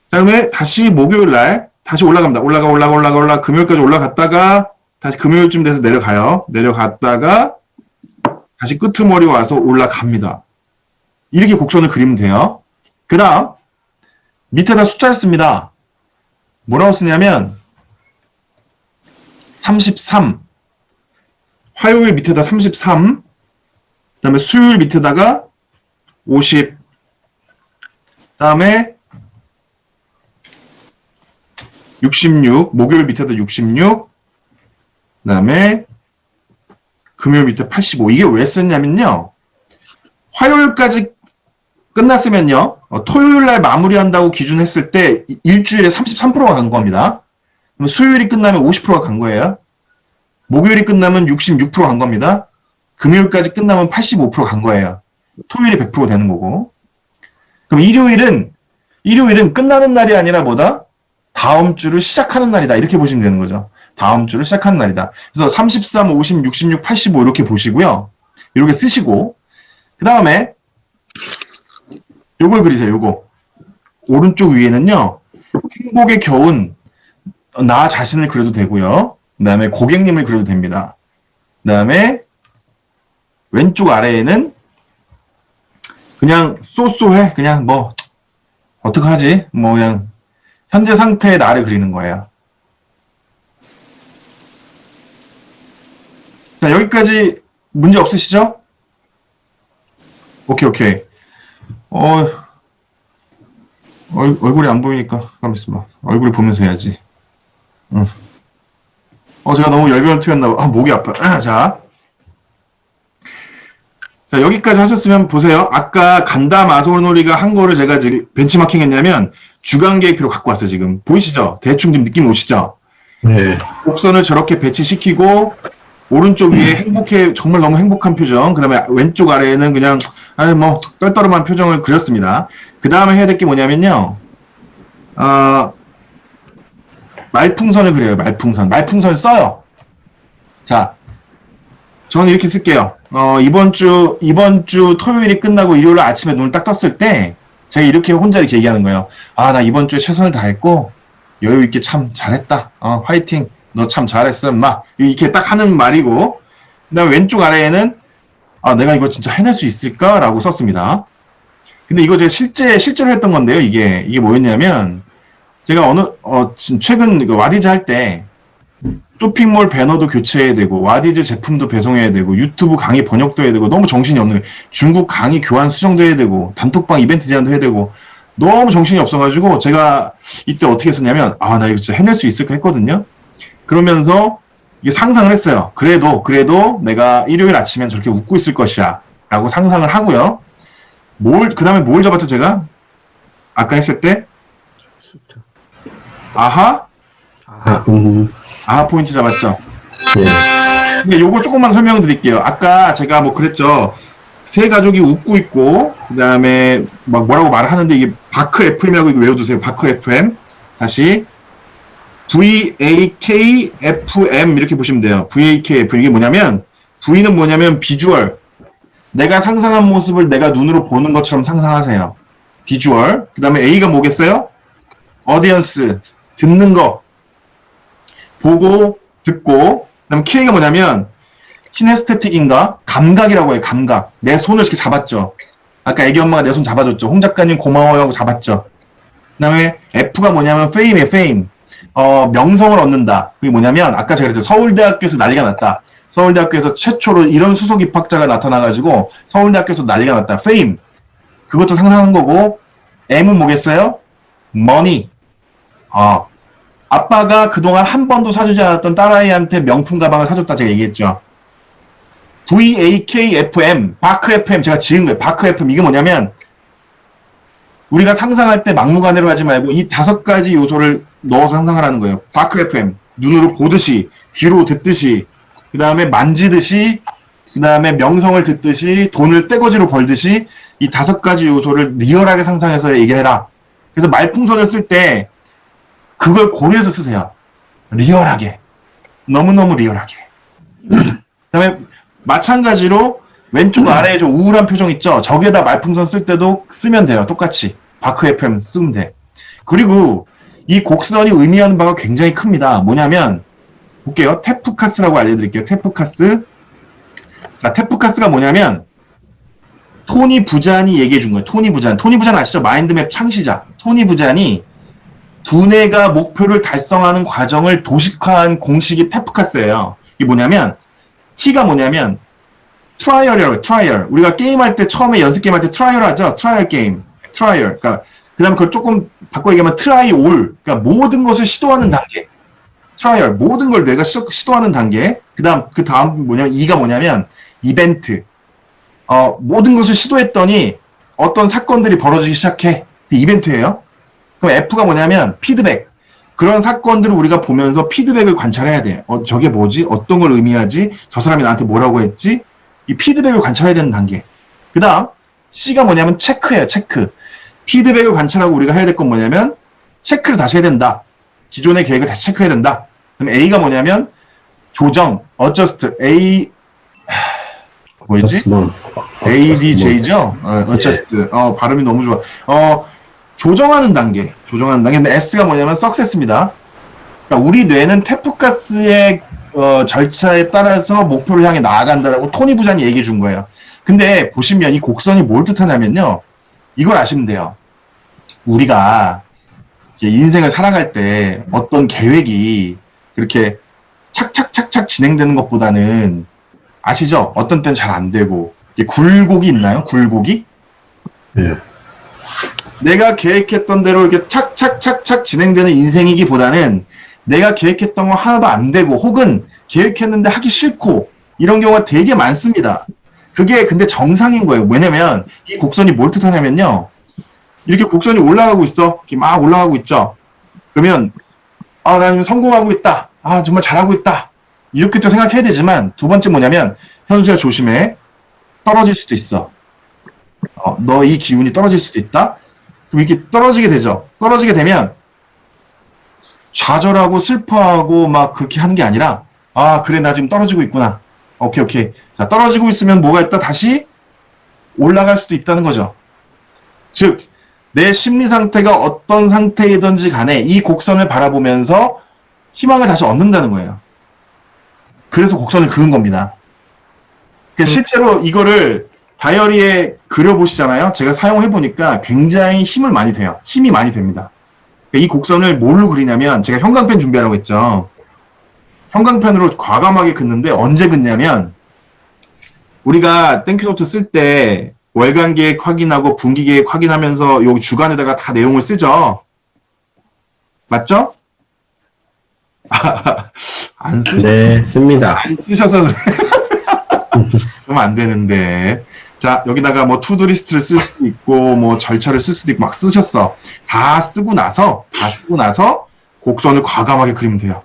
자, 그다음에 다시 목요일 날 다시 올라갑니다. 올라가 금요일까지 올라갔다가 다시 금요일쯤 돼서 내려가요. 내려갔다가 다시 끄트머리 와서 올라갑니다. 이렇게 곡선을 그리면 돼요. 그 다음 밑에다 숫자를 씁니다. 뭐라고 쓰냐면 33 화요일 밑에다 33 그 다음에 수요일 밑에다가 50 그 다음에 66 목요일 밑에다 66 그 다음에 금요일 밑에 85 이게 왜 썼냐면요. 화요일까지 끝났으면요. 토요일 날 마무리한다고 기준했을 때 일주일에 33%가 간 겁니다. 그럼 수요일이 끝나면 50%가 간 거예요. 목요일이 끝나면 66% 간 겁니다. 금요일까지 끝나면 85% 간 거예요. 토요일이 100% 되는 거고. 그럼 일요일은 끝나는 날이 아니라 뭐다? 다음 주를 시작하는 날이다. 이렇게 보시면 되는 거죠. 다음 주를 시작하는 날이다. 그래서 33, 50, 66, 85 이렇게 보시고요. 이렇게 쓰시고 그 다음에 요걸 그리세요. 요거. 오른쪽 위에는요. 행복의 겨운 나 자신을 그려도 되고요. 그 다음에 고객님을 그려도 됩니다. 그 다음에 왼쪽 아래에는 그냥 쏘쏘해. 그냥 뭐 어떡하지? 뭐 그냥 현재 상태의 나를 그리는 거예요. 자, 여기까지 문제 없으시죠? 오케이. 얼굴이 안 보이니까, 가만 있어봐. 얼굴을 보면서 해야지. 제가 너무 열변을 트였나봐. 목이 아파. 자, 여기까지 하셨으면 보세요. 아까 간다 마소놀이가 한 거를 제가 지금 벤치마킹 했냐면, 주간 계획표로 갖고 왔어요, 지금. 보이시죠? 대충 좀 느낌 오시죠? 네. 곡선을 저렇게 배치시키고, 오른쪽 위에 정말 너무 행복한 표정, 그 다음에 왼쪽 아래에는 그냥, 떨떠름한 표정을 그렸습니다. 그 다음에 해야 될 게 뭐냐면요, 말풍선을 그려요, 말풍선을 써요. 자, 저는 이렇게 쓸게요. 이번 주 토요일이 끝나고 일요일 아침에 눈을 딱 떴을 때, 제가 혼자 이렇게 얘기하는 거예요. 나 이번 주에 최선을 다했고, 여유있게 참 잘했다. 화이팅. 너 참 잘했어, 막 이렇게 딱 하는 말이고, 그다음에 왼쪽 아래에는 내가 이거 진짜 해낼 수 있을까라고 썼습니다. 근데 이거 제가 실제로 했던 건데요. 이게 뭐였냐면 제가 최근 와디즈 할 때 쇼핑몰 배너도 교체해야 되고 와디즈 제품도 배송해야 되고 유튜브 강의 번역도 해야 되고 너무 정신이 없는 거예요. 중국 강의 교환 수정도 해야 되고 단톡방 이벤트 제안도 해야 되고 너무 정신이 없어가지고 제가 이때 어떻게 했었냐면 나 이거 진짜 해낼 수 있을까 했거든요. 그러면서 이게 상상을 했어요. 그래도 내가 일요일 아침엔 저렇게 웃고 있을 것이야 라고 상상을 하고요. 그 다음에 뭘 잡았죠 제가? 아까 했을 때 아하 포인트 잡았죠. 네. 근데 요거 조금만 설명드릴게요. 아까 제가 그랬죠. 세 가족이 웃고 있고 그 다음에 뭐라고 말을 하는데 이게 바크 FM이라고 이거 외워두세요. 바크 FM 다시 VAKFM 이렇게 보시면 돼요. VAKFM 이게 뭐냐면 V는 뭐냐면 비주얼. 내가 상상한 모습을 내가 눈으로 보는 것처럼 상상하세요. 비주얼. 그 다음에 A가 뭐겠어요? 어디언스. 듣는 거. 보고 듣고. 그 다음에 K가 뭐냐면 키네스테틱인가? 감각이라고 해요. 감각. 내 손을 이렇게 잡았죠. 아까 애기 엄마가 내 손 잡아줬죠. 홍 작가님 고마워요 하고 잡았죠. 그 다음에 F가 뭐냐면 페임이에요. 페임. 명성을 얻는다. 그게 뭐냐면 아까 제가 그랬죠. 서울대학교에서 난리가 났다. 서울대학교에서 최초로 이런 수석 입학자가 나타나가지고 서울대학교에서 난리가 났다. 페임. 그것도 상상한 거고 M은 뭐겠어요? 머니. 아빠가 그동안 한 번도 사주지 않았던 딸아이한테 명품 가방을 사줬다 제가 얘기했죠. VAKFM, 바크 FM 제가 지은 거예요. 바크 FM 이게 뭐냐면 우리가 상상할 때 막무가내로 하지 말고 이 5가지 요소를 넣어서 상상하라는 거예요. 바크 FM, 눈으로 보듯이, 귀로 듣듯이, 그 다음에 만지듯이, 그 다음에 명성을 듣듯이, 돈을 떼거지로 벌듯이 이 5가지 요소를 리얼하게 상상해서 얘기를 해라. 그래서 말풍선을 쓸 때 그걸 고려해서 쓰세요. 리얼하게. 너무너무 리얼하게. 그 다음에 마찬가지로 왼쪽 아래에 좀 우울한 표정 있죠? 저기에다 말풍선 쓸 때도 쓰면 돼요. 똑같이. 바크 FM 쓰면 돼. 그리고 이 곡선이 의미하는 바가 굉장히 큽니다. 뭐냐면, 볼게요. 테프카스라고 알려드릴게요. 테프카스. 자, 테프카스가 뭐냐면, 토니 부잔이 얘기해 준 거예요. 토니 부잔. 토니 부잔 아시죠? 마인드맵 창시자. 토니 부잔이 두뇌가 목표를 달성하는 과정을 도식화한 공식이 테프카스예요. 이게 뭐냐면, T가 뭐냐면, 트라이얼이라고 해요. 트라이얼. 우리가 게임할 때, 처음에 연습 게임할 때 트라이얼 하죠? 트라이얼 게임. 트라이얼. 그러니까, 그 다음에 그걸 조금 바꿔 얘기하면 트라이올. 그러니까 모든 것을 시도하는 단계. 트라이얼. 모든 걸 내가 시도하는 단계. 그 다음 뭐냐면, E가 뭐냐면, 이벤트. 모든 것을 시도했더니 어떤 사건들이 벌어지기 시작해. 그 이벤트예요. 그럼 F가 뭐냐면, 피드백. 그런 사건들을 우리가 보면서 피드백을 관찰해야 돼. 저게 뭐지? 어떤 걸 의미하지? 저 사람이 나한테 뭐라고 했지? 이 피드백을 관찰해야 되는 단계. 그 다음, C가 뭐냐면 체크예요, 체크. 피드백을 관찰하고 우리가 해야 될 건 뭐냐면, 체크를 다시 해야 된다. 기존의 계획을 다시 체크해야 된다. 그럼 A가 뭐냐면, 조정, adjust, 뭐였지? ADJ죠? adjust. 발음이 너무 좋아. 조정하는 단계. 조정하는 단계. 근데 S가 뭐냐면, success입니다. 그러니까 우리 뇌는 테프카스의 절차에 따라서 목표를 향해 나아간다라고 토니 부잔이 얘기해 준 거예요. 근데 보시면 이 곡선이 뭘 뜻하냐면요. 이걸 아시면 돼요. 우리가 인생을 살아갈 때 어떤 계획이 그렇게 착착착착 진행되는 것보다는 아시죠? 어떤 때는 잘 안 되고 굴곡이 있나요? 굴곡이? 예. 내가 계획했던 대로 이렇게 착착착착 진행되는 인생이기보다는 내가 계획했던 거 하나도 안 되고 혹은 계획했는데 하기 싫고 이런 경우가 되게 많습니다. 그게 근데 정상인 거예요. 왜냐면 이 곡선이 뭘 뜻하냐면요. 이렇게 곡선이 올라가고 있어. 이렇게 막 올라가고 있죠. 그러면 나 지금 성공하고 있다. 정말 잘하고 있다. 이렇게 또 생각해야 되지만 두 번째 뭐냐면 현수야 조심해. 떨어질 수도 있어. 너 이 기운이 떨어질 수도 있다. 그럼 이렇게 떨어지게 되죠. 떨어지게 되면 좌절하고 슬퍼하고 막 그렇게 하는 게 아니라 그래 나 지금 떨어지고 있구나. 오케이. 자, 떨어지고 있으면 뭐가 있다? 다시 올라갈 수도 있다는 거죠. 즉, 내 심리 상태가 어떤 상태이든지 간에 이 곡선을 바라보면서 희망을 다시 얻는다는 거예요. 그래서 곡선을 그은 겁니다. 그러니까 실제로 이거를 다이어리에 그려보시잖아요. 제가 사용해보니까 굉장히 힘이 많이 됩니다. 이 곡선을 뭘로 그리냐면 제가 형광펜 준비하라고 했죠. 형광펜으로 과감하게 긋는데 언제 긋냐면 우리가 땡큐노트 쓸 때 월간 계획 확인하고 분기 계획 확인하면서 요 주간에다가 다 내용을 쓰죠. 맞죠? 안 네, 씁니다. 쓰셔서 그래. 그러면 안 되는데. 자, 여기다가 뭐 투두리스트를 쓸 수도 있고 뭐 절차를 쓸 수도 있고 막 쓰셨어. 다 쓰고 나서 곡선을 과감하게 그리면 돼요.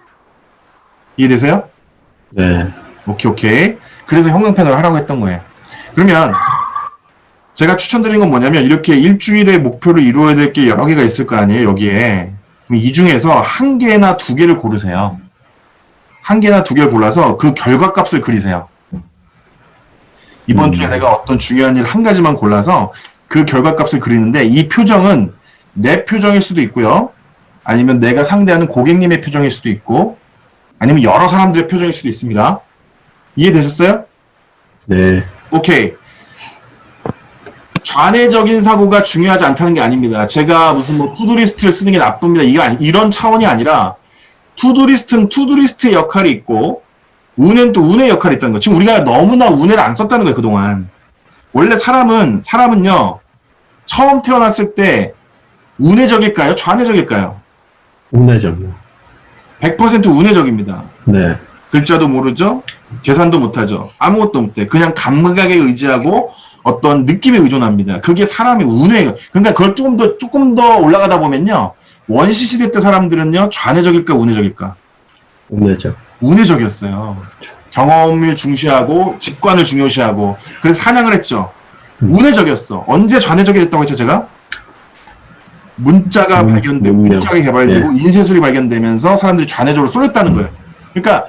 이해되세요? 네. 오케이. 그래서 형광펜으로 하라고 했던 거예요. 그러면 제가 추천드린 건 뭐냐면 이렇게 일주일에 목표를 이루어야 될 게 여러 개가 있을 거 아니에요, 여기에. 그럼 이 중에서 1개나 2개를 고르세요. 1개나 2개를 골라서 그 결과값을 그리세요. 이번 주에 내가 어떤 중요한 일 1가지만 골라서 그 결과값을 그리는데 이 표정은 내 표정일 수도 있고요. 아니면 내가 상대하는 고객님의 표정일 수도 있고 아니면 여러 사람들의 표정일 수도 있습니다. 이해되셨어요? 네. 오케이. 좌뇌적인 사고가 중요하지 않다는 게 아닙니다. 제가 무슨 뭐 투두리스트를 쓰는 게 나쁩니다. 이런 차원이 아니라 투두리스트는 투두리스트의 역할이 있고 운은 또 운의 역할이 있다는 거. 지금 우리가 너무나 운을 안 썼다는 거예요, 그동안. 원래 사람은요, 처음 태어났을 때 운의적일까요? 좌뇌적일까요? 운내점요. 100% 운의적입니다. 네. 글자도 모르죠? 계산도 못하죠? 아무것도 못해. 그냥 감각에 의지하고 어떤 느낌에 의존합니다. 그게 사람의 운에, 그러니까 그걸 조금 더 올라가다 보면요. 원시 시대 때 사람들은요, 좌뇌적일까, 우뇌적일까? 운내적. 우뇌적이었어요. 경험을 중시하고, 직관을 중요시하고, 그래서 사냥을 했죠. 우뇌적이었어. 언제 좌뇌적이 됐다고 했죠, 제가? 문자가 발견되고, 문자가 개발되고, 인쇄술이 발견되면서 사람들이 좌뇌적으로 쏠렸다는 거예요. 그러니까,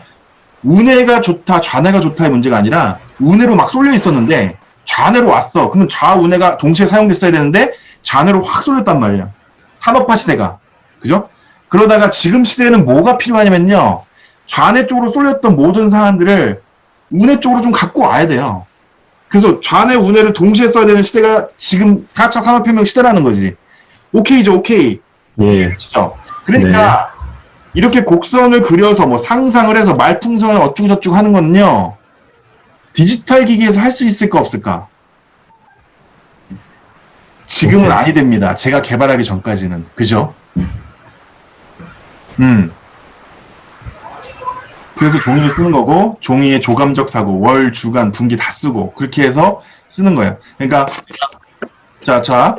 우뇌가 좋다, 좌뇌가 좋다의 문제가 아니라, 우뇌로 막 쏠려 있었는데, 좌뇌로 왔어. 그러면 좌우뇌가 동시에 사용됐어야 되는데, 좌뇌로 확 쏠렸단 말이야. 산업화 시대가. 그죠? 그러다가 지금 시대에는 뭐가 필요하냐면요. 좌뇌 쪽으로 쏠렸던 모든 사안들을 우뇌 쪽으로 좀 갖고 와야 돼요. 그래서 좌뇌, 우뇌를 동시에 써야 되는 시대가 지금 4차 산업혁명 시대라는 거지. 오케이죠, 오케이. 예. 그렇죠? 그러니까 이렇게 곡선을 그려서 뭐 상상을 해서 말풍선을 어쩌고저쩌고 하는 거는요. 디지털 기기에서 할 수 있을까 없을까? 지금은 오케이. 아니 됩니다. 제가 개발하기 전까지는. 그죠? 그래서 종이를 쓰는 거고, 종이에 조감적 사고, 월, 주간, 분기 다 쓰고, 그렇게 해서 쓰는 거예요. 그러니까, 자,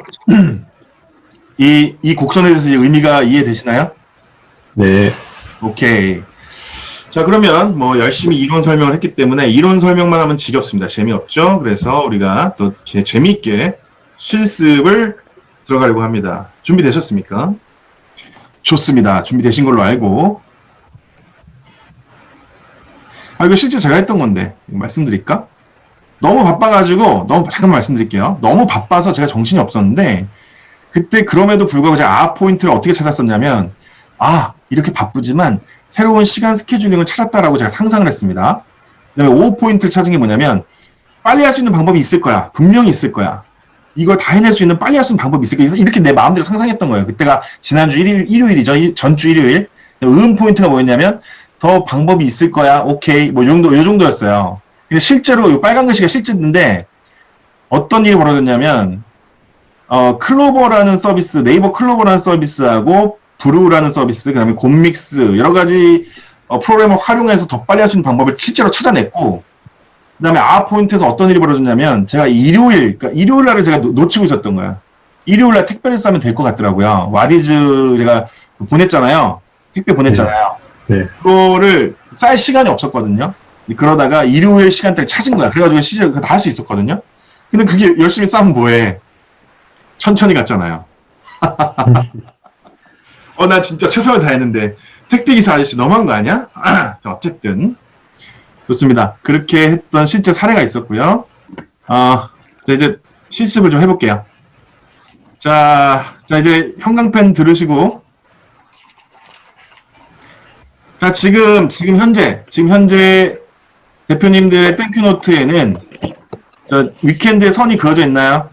이 곡선에 대해서 의미가 이해되시나요? 네. 오케이. 자, 그러면 뭐 열심히 이론 설명을 했기 때문에 이론 설명만 하면 지겹습니다. 재미없죠? 그래서 우리가 또 이렇게 재미있게 실습을 들어가려고 합니다. 준비되셨습니까? 좋습니다. 준비되신 걸로 알고. 이거 실제 제가 했던 건데, 말씀드릴까? 너무 바빠가지고, 잠깐 말씀드릴게요. 너무 바빠서 제가 정신이 없었는데, 그때 그럼에도 불구하고 제가 포인트를 어떻게 찾았었냐면, 이렇게 바쁘지만, 새로운 시간 스케줄링을 찾았다라고 제가 상상을 했습니다. 그 다음에 5포인트를 찾은 게 뭐냐면, 빨리 할 수 있는 방법이 있을 거야. 분명히 있을 거야. 이걸 다 해낼 수 있는 빨리 할 수 있는 방법이 있을 거야. 이렇게 내 마음대로 상상했던 거예요. 그때가 지난주 일요일이죠. 전주 일요일. 포인트가 뭐였냐면, 더 방법이 있을 거야. 오케이. 뭐, 요 정도였어요. 근데 실제로, 이 빨간 글씨가 실제인데, 어떤 일이 벌어졌냐면, 클로버라는 서비스, 네이버 클로버라는 서비스하고, 브루라는 서비스, 그 다음에 곰믹스, 여러 가지, 프로그램을 활용해서 더 빨리 할 수 있는 방법을 실제로 찾아냈고, 그 다음에 포인트에서 어떤 일이 벌어졌냐면, 제가 일요일 날을 제가 놓치고 있었던 거야. 일요일 날 택배를 싸면 될 것 같더라고요. 와디즈 제가 보냈잖아요. 택배 보냈잖아요. 네. 그거를 쌀 시간이 없었거든요. 그러다가 일요일 시간대를 찾은 거야. 그래가지고 시절 다 할 수 있었거든요. 근데 그게 열심히 싸면 뭐해? 천천히 갔잖아요. 나 진짜 최선을 다했는데 택배기사 아저씨 너무한 거 아니야? 자, 어쨌든 좋습니다. 그렇게 했던 실제 사례가 있었고요. 자, 이제 실습을 좀 해볼게요. 자 이제 형광펜 들으시고, 자, 지금 현재 대표님들의 땡큐노트에는 위켄드에 선이 그어져 있나요?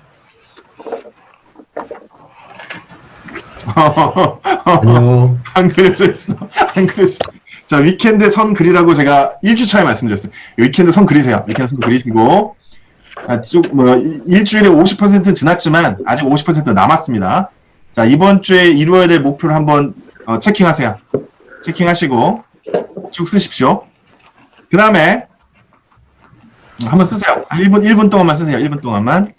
안녕. 안 그려져 있어. 안 그려져 있어. 자, 위켄드에 선 그리라고 제가 1주차에 말씀드렸어요. 위켄드 선 그리세요. 위켄드 선 그리시고, 일주일에 50% 지났지만, 아직 50% 남았습니다. 자, 이번 주에 이루어야 될 목표를 한번, 체킹하세요. 체킹하시고, 쭉 쓰십시오. 그 다음에, 한번 쓰세요. 1분 동안만 쓰세요. 1분 동안만.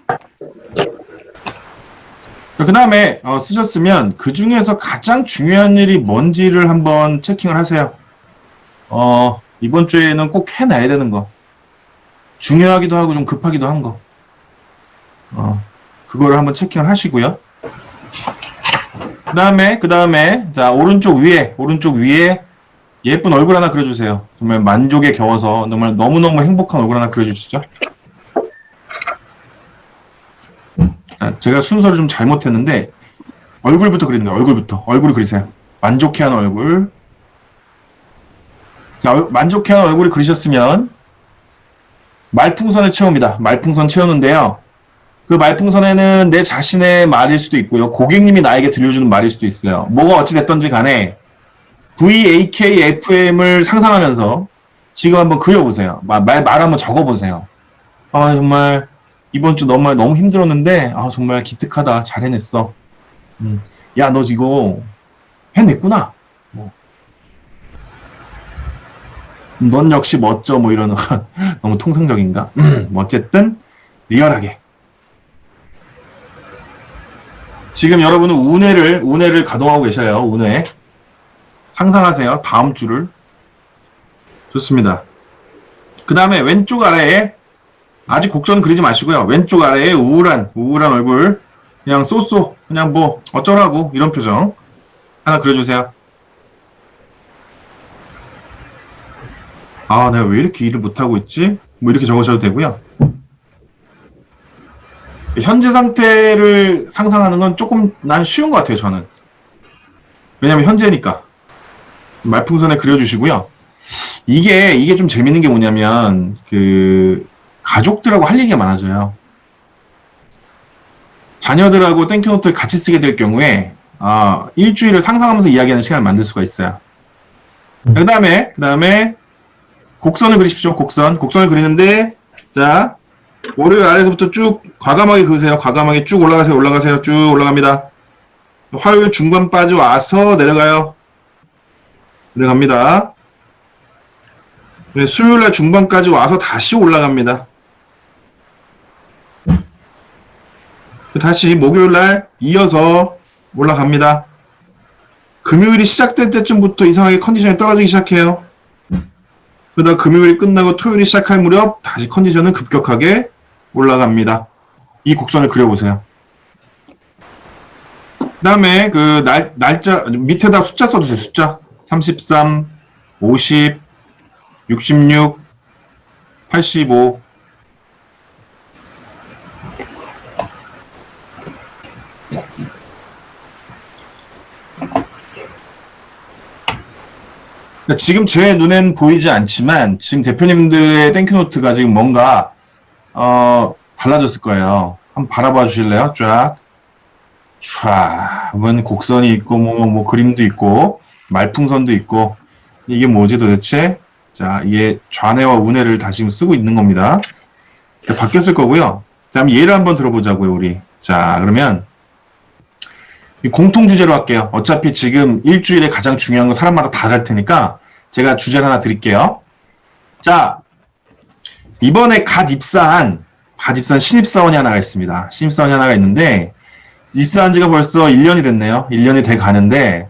그 다음에 쓰셨으면 그 중에서 가장 중요한 일이 뭔지를 한번 체킹을 하세요. 이번 주에는 꼭 해놔야 되는 거. 중요하기도 하고 좀 급하기도 한 거. 그거를 한번 체킹을 하시고요. 그 다음에 자, 오른쪽 위에 예쁜 얼굴 하나 그려주세요. 정말 만족에 겨워서 정말 너무너무 행복한 얼굴 하나 그려주시죠. 제가 순서를 좀 잘못했는데 얼굴부터 그리는 거예요. 얼굴을 그리세요. 만족해하는 얼굴. 자, 만족해하는 얼굴을 그리셨으면 말풍선을 채웁니다. 말풍선 채우는데요. 그 말풍선에는 내 자신의 말일 수도 있고요. 고객님이 나에게 들려주는 말일 수도 있어요. 뭐가 어찌됐던지 간에 VAKFM을 상상하면서 지금 한번 그려보세요. 말 한번 적어보세요. 정말 이번 주 너무 힘들었는데 정말 기특하다. 잘 해냈어. 야, 너 이거 해냈구나. 넌 역시 멋져. 뭐 이런 너무 통상적인가? 어쨌든 리얼하게 지금 여러분은 운해를 가동하고 계셔요. 운해. 상상하세요. 다음 주를. 좋습니다. 그 다음에 왼쪽 아래에 아직 곡선 그리지 마시고요. 왼쪽 아래에 우울한 얼굴. 그냥 쏘쏘. 그냥 뭐 어쩌라고 이런 표정. 하나 그려주세요. 아, 내가 왜 이렇게 일을 못하고 있지? 뭐 이렇게 적으셔도 되고요. 현재 상태를 상상하는 건 조금 난 쉬운 것 같아요, 저는. 왜냐면 현재니까. 말풍선에 그려주시고요. 이게 좀 재밌는 게 뭐냐면, 가족들하고 할 얘기가 많아져요. 자녀들하고 땡큐노트를 같이 쓰게 될 경우에, 일주일을 상상하면서 이야기하는 시간을 만들 수가 있어요. 그 다음에, 곡선을 그리십시오, 곡선을 그리는데, 자, 월요일 아래서부터 쭉 과감하게 그으세요. 과감하게 쭉 올라가세요. 쭉 올라갑니다. 화요일 중반 빠져와서 내려갑니다. 네, 수요일날 중반까지 와서 다시 올라갑니다. 다시 목요일날 이어서 올라갑니다. 금요일이 시작될 때쯤부터 이상하게 컨디션이 떨어지기 시작해요. 그러다 금요일이 끝나고 토요일이 시작할 무렵 다시 컨디션은 급격하게 올라갑니다. 이 곡선을 그려보세요. 그 다음에 날짜 밑에다 숫자 써주세요. 숫자 33, 50, 66, 85. 지금 제 눈엔 보이지 않지만 지금 대표님들의 땡큐노트가 지금 뭔가 달라졌을 거예요. 한번 바라봐 주실래요? 쫙. 한번 곡선이 있고 뭐 그림도 있고 말풍선도 있고 이게 뭐지 도대체? 자, 이게 좌뇌와 우뇌를 다 지금 쓰고 있는 겁니다. 바뀌었을 거고요. 자, 그럼 얘를 한번 들어보자고요, 우리. 자, 그러면 공통 주제로 할게요. 어차피 지금 일주일에 가장 중요한 건 사람마다 다 다를 테니까 제가 주제를 하나 드릴게요. 자, 이번에 갓 입사한 신입사원이 하나가 있습니다. 신입사원이 하나가 있는데 입사한 지가 벌써 1년이 됐네요. 1년이 돼 가는데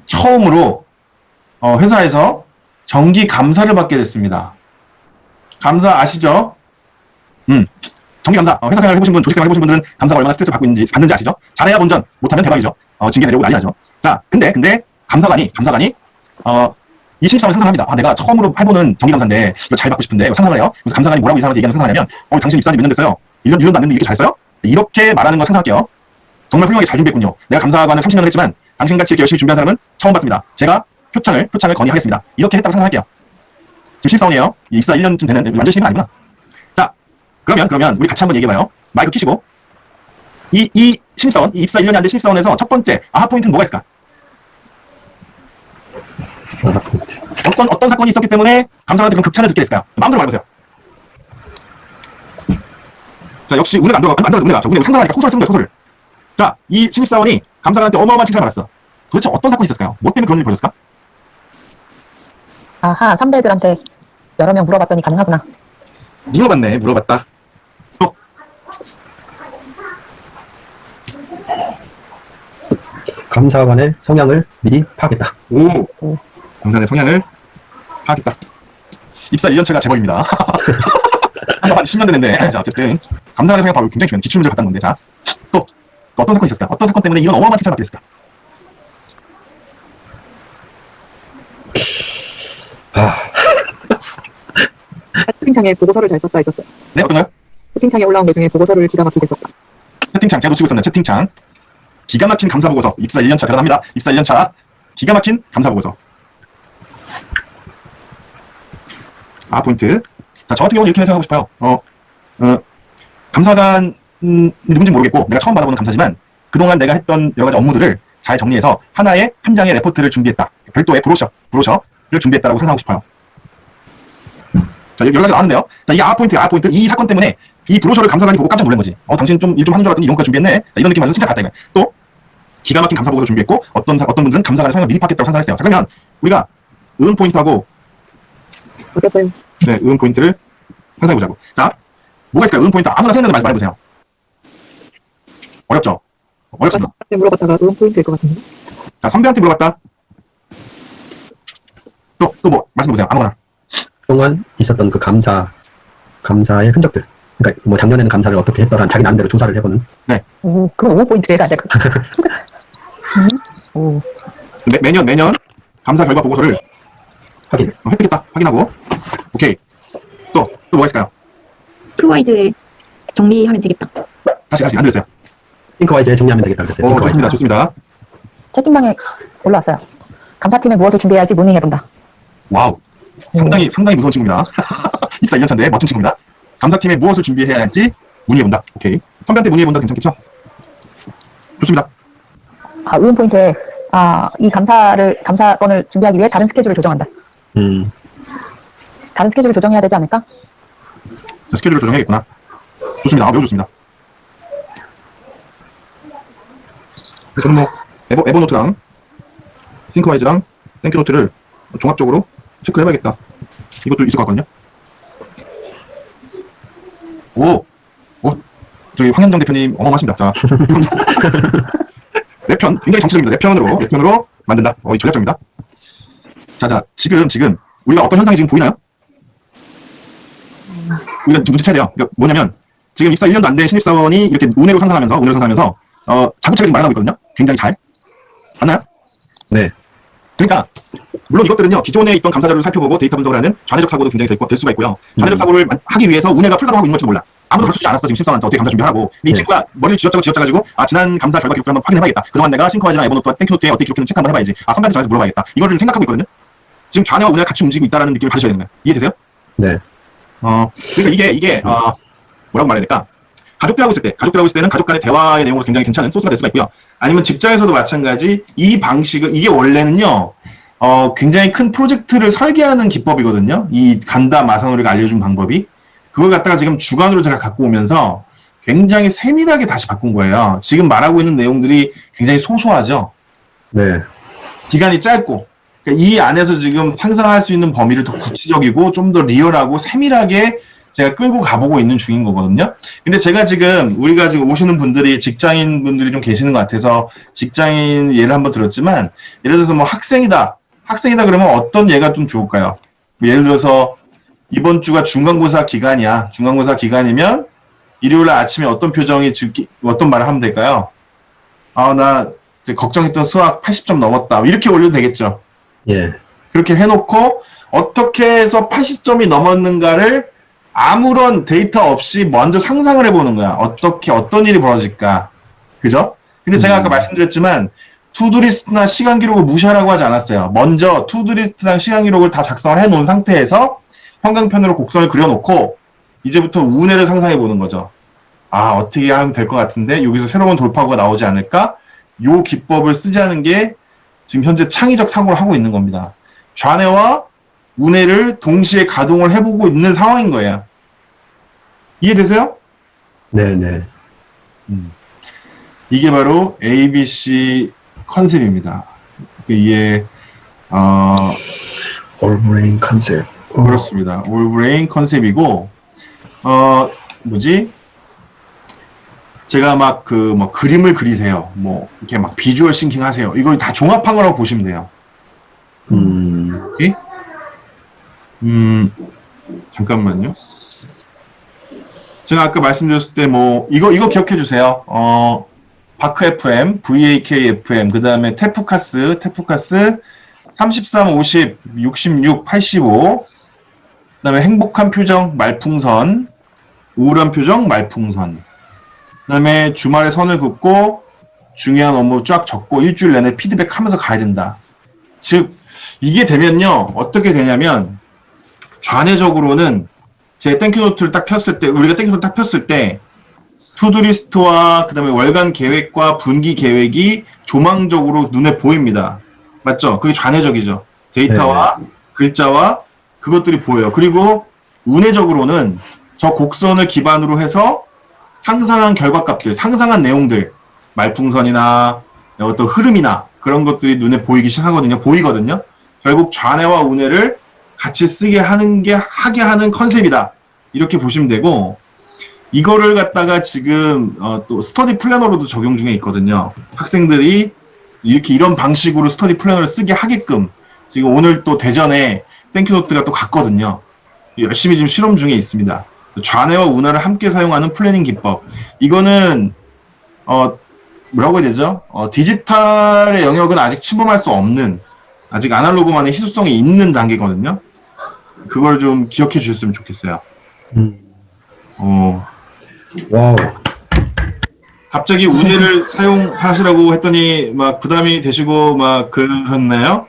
처음으로 회사에서 정기 감사를 받게 됐습니다. 감사 아시죠? 정기 감사. 회사 생활 해보신 분, 조직 생활 해보신 분들은 감사가 얼마나 스트레스를 받는지 아시죠? 잘해야 본전, 못하면 대박이죠. 징계 내려고 난리 나죠. 자, 근데 감사관이 이 신입사원이 상상합니다. 내가 처음으로 해보는 정기 감사인데 이거 잘 받고 싶은데 상상을 해요. 그래서 감사관이 뭐라고 이 사람한테 얘기하는 상상하냐면 당신 입사한 지 몇 년 됐어요? 1년도 안 됐는데 이렇게 잘했어요? 이렇게 말하는 거 상상할게요. 정말 훌륭하게 잘 준비했군요. 내가 감사관을 30년을 했지만 당신같이 이렇게 열심히 준비한 사람은 처음 봤습니다. 제가 표창을 건의하겠습니다. 이렇게 했다고 상상할게요. 지금 신입사원이에요. 입사 1년쯤 되는 완전 신입은 아니구나. 자, 그러면 우리 같이 한번 얘기해봐요. 마이크 켜시고 이 신입사원, 이 입사 1년이 안 된 신입사원에서 첫 번째 아하 포인트는 뭐가 있을까? 어떤 사건이 있었기 때문에 감사관한테 그런 극찬을 듣게 됐을까요? 마음대로 말해보세요. 자, 역시 운해가 안 들어가. 운해가. 운해 상상하니까 호소를 쓰는 거예요, 호소를. 자, 이 신입사원이 감사관한테 어마어마한 칭찬을 받았어. 도대체 어떤 사건이 있었을까요? 뭐 때문에 그런 일이 벌어졌을까? 아하, 선배들한테 여러 명 물어봤더니 가능하구나. 물어봤다. 또. 감사관의 성향을 미리 파악했다. 오. 감사관의 성향을 파악했다. 입사 1년차가 재벌입니다. 한 10년 됐는데. 자, 어쨌든 감사관의 성향 파악이 굉장히 중요한 기출문제를 갖다 놓은 건데. 자, 또 어떤 사건이 있었을까? 어떤 사건 때문에 이런 어마어마한 칭찬을 받게 됐을까? 채팅창에 보고서를 잘 썼다 있었어요. 네, 어떤가요? 채팅창에 올라온 게 중에 보고서를 기가 막히게 썼다. 채팅창 제가 놓치고 있었네요. 채팅창. 기가 막힌 감사 보고서. 입사 1년차 대단합니다. 입사 1년차 기가 막힌 감사 보고서. 포인트. 자, 저 같은 경우는 이렇게 생각하고 싶어요. 감사관 누군지 모르겠고 내가 처음 받아보는 감사지만 그동안 내가 했던 여러 가지 업무들을 잘 정리해서 한 장의 레포트를 준비했다. 별도의 브로셔를 준비했다라고 상상하고 싶어요. 자, 여러 가지 나왔는데요. 자, 이 포인트. 이 사건 때문에 이 브로셔를 감사관이 보고 깜짝 놀란 거지. 당신 좀 일 좀 하는 줄 알았더니 이런 거 준비했네. 자, 이런 느낌 받아서 진짜 같다 이거. 또 기가 막힌 감사 보고서 준비했고 어떤 분들은 감사관의 성향을 미리 파악했다고 상상했어요. 자, 그러면 우리가 은 포인트하고 어땠어요? 네, 은 포인트를 상상해보자고. 자, 뭐가 있을까요? 은 포인트 아무나 생각나는 말 말해보세요. 어렵죠? 어렵습니다. 선배한테 물어봤다가 음 포인트일 것 같은데. 자, 선배한테 물어봤다. 또 뭐, 말씀해보세요. 아무거나. 그동안 있었던 그 감사의 흔적들. 그러니까 뭐 작년에는 감사를 어떻게 했더라 자기 나름대로 조사를 해보는. 오, 그건 5포인트 해야 돼. 오, 매년 감사 결과 보고서를 확인. 획득했다. 확인하고. 오케이. 또 뭐가 있을까요? 큐와이즈에 정리하면 되겠다. 다시, 안 들렸어요. 핑크와이즈에 정리하면 되겠다 그랬어요. 핑크와이즈. 좋습니다. 채팅방에 올라왔어요. 감사팀에 무엇을 준비해야 할지 문의해본다. 와우. 상당히 무서운 친구입니다. 입사 2년차인데 멋진 친구입니다. 감사팀에 무엇을 준비해야 할지 문의해본다. 오케이. 선배한테 문의해본다 괜찮겠죠? 좋습니다. 아, 포인트에, 이 감사건을 준비하기 위해 다른 스케줄을 조정한다. 다른 스케줄을 조정해야 되지 않을까? 스케줄을 조정해야겠구나. 좋습니다. 매우 좋습니다. 그래서 저는 뭐 에버노트랑 싱크와이즈랑 땡큐노트를 종합적으로 체크를 해봐야겠다. 이것도 있을 것 같거든요. 저기 황현정 대표님 어마어마하십니다. 자, 랩편 굉장히 정치적입니다. 랩편으로 만든다. 이 전략적입니다. 자, 지금 우리가 어떤 현상이 지금 보이나요? 우리가 좀 눈치채야 돼요. 그러니까 뭐냐면 지금 입사 1년도 안 된 신입사원이 이렇게 운해로 상상하면서 자구책을 마련하고 있거든요. 굉장히 잘. 맞나요? 네. 그러니까 물론 이것들은요 기존에 있던 감사자료를 살펴보고 데이터 분석을 하는 좌뇌적 사고도 굉장히 될 수가 있고요. 좌뇌적 사고를 하기 위해서 운해가 풀가동하고 있는 걸지도 몰라. 아무도 가르쳐주지 않았어. 지금 신입사원한테 어떻게 감사 준비하라고. 근데 이 친구가 머리를 쥐어짜가지고 지난 감사 결과 기록을 한번 확인해봐야겠다. 그동안 내가 싱크와이즈랑 에버노트와 땡큐노트에 어떻게 기록했는지 체크 한번 해봐야지. 선배한테 전화해서 물어봐야겠다. 이거를 생각하고 있거든요. 지금 좌뇌와 운해가 같이 움직이고 있다는 느낌을 받으셔야 되는 거예요. 이해되세요? 네. 그러니까 이게 뭐라고 말해야 될까? 가족들하고 있을 때는 가족 간의 대화의 내용으로 굉장히 괜찮은 소스가 될 수가 있고요. 아니면 직장에서도 마찬가지 이 방식을 이게 원래는요 굉장히 큰 프로젝트를 설계하는 기법이거든요. 이 간다 마사노리가 알려준 방법이 그걸 갖다가 지금 주관으로 제가 갖고 오면서 굉장히 세밀하게 다시 바꾼 거예요. 지금 말하고 있는 내용들이 굉장히 소소하죠. 네. 기간이 짧고 그러니까 이 안에서 지금 상상할 수 있는 범위를 더 구체적이고 좀 더 리얼하고 세밀하게 제가 끌고 가보고 있는 중인 거거든요. 근데 제가 지금 우리가 지금 오시는 분들이 직장인 분들이 좀 계시는 것 같아서 직장인 예를 한번 들었지만 예를 들어서 뭐 학생이다 그러면 어떤 예가 좀 좋을까요? 뭐 예를 들어서 이번 주가 중간고사 기간이야. 중간고사 기간이면 일요일 아침에 어떤 표정이 어떤 말을 하면 될까요? 나 걱정했던 수학 80점 넘었다. 이렇게 올려도 되겠죠. 예. 그렇게 해놓고 어떻게 해서 80점이 넘었는가를 아무런 데이터 없이 먼저 상상을 해보는 거야. 어떤 일이 벌어질까. 그죠? 근데 제가 아까 말씀드렸지만 투두리스트나 시간 기록을 무시하라고 하지 않았어요. 먼저 투두리스트랑 시간 기록을 다 작성을 해놓은 상태에서 형광펜으로 곡선을 그려놓고 이제부터 운해를 상상해 보는 거죠. 어떻게 하면 될 것 같은데 여기서 새로운 돌파구가 나오지 않을까? 요 기법을 쓰자는 게 지금 현재 창의적 사고를 하고 있는 겁니다. 좌뇌와 운해를 동시에 가동을 해보고 있는 상황인 거예요. 이해되세요? 네네. 이게 바로 ABC 컨셉입니다. 이게 올브레인 컨셉. 그렇습니다. 올브레인 컨셉이고 제가 막 그림을 그리세요. 이렇게 막 비주얼 싱킹 하세요. 이걸 다 종합한 거라고 보시면 돼요. 오케이? 잠깐만요. 제가 아까 말씀드렸을 때 이거 기억해 주세요. 바크 FM, VAK FM, 그 다음에 테프카스 33, 50, 66, 85, 그 다음에 행복한 표정, 말풍선, 우울한 표정, 말풍선, 그 다음에 주말에 선을 긋고 중요한 업무 쫙 적고 일주일 내내 피드백 하면서 가야 된다. 즉, 이게 되면요, 어떻게 되냐면, 좌뇌적으로는 제 땡큐노트를 딱 폈을 때, 우리가 땡큐노트 딱 폈을 때, 투두리스트와 그 다음에 월간 계획과 분기 계획이 조망적으로 눈에 보입니다. 맞죠? 그게 좌뇌적이죠. 데이터와 글자와 그것들이 보여요. 그리고 운해적으로는 저 곡선을 기반으로 해서 상상한 결과값들, 상상한 내용들, 말풍선이나 어떤 흐름이나 그런 것들이 눈에 보이거든요. 결국 좌뇌와 운해를 같이 하게 하는 컨셉이다. 이렇게 보시면 되고, 이거를 갖다가 지금 또 스터디 플래너로도 적용 중에 있거든요. 학생들이 이렇게 이런 방식으로 스터디 플래너를 쓰게 하게끔 지금 오늘 또 대전에 땡큐노트가 또 갔거든요. 열심히 지금 실험 중에 있습니다. 좌뇌와 우뇌를 함께 사용하는 플래닝 기법. 이거는 뭐라고 해야 되죠? 디지털의 영역은 아직 침범할 수 없는, 아직 아날로그만의 희소성이 있는 단계거든요. 그걸 좀 기억해 주셨으면 좋겠어요. 와우. 갑자기 우뇌를 사용하시라고 했더니 막 부담이 되시고 막 그러셨나요?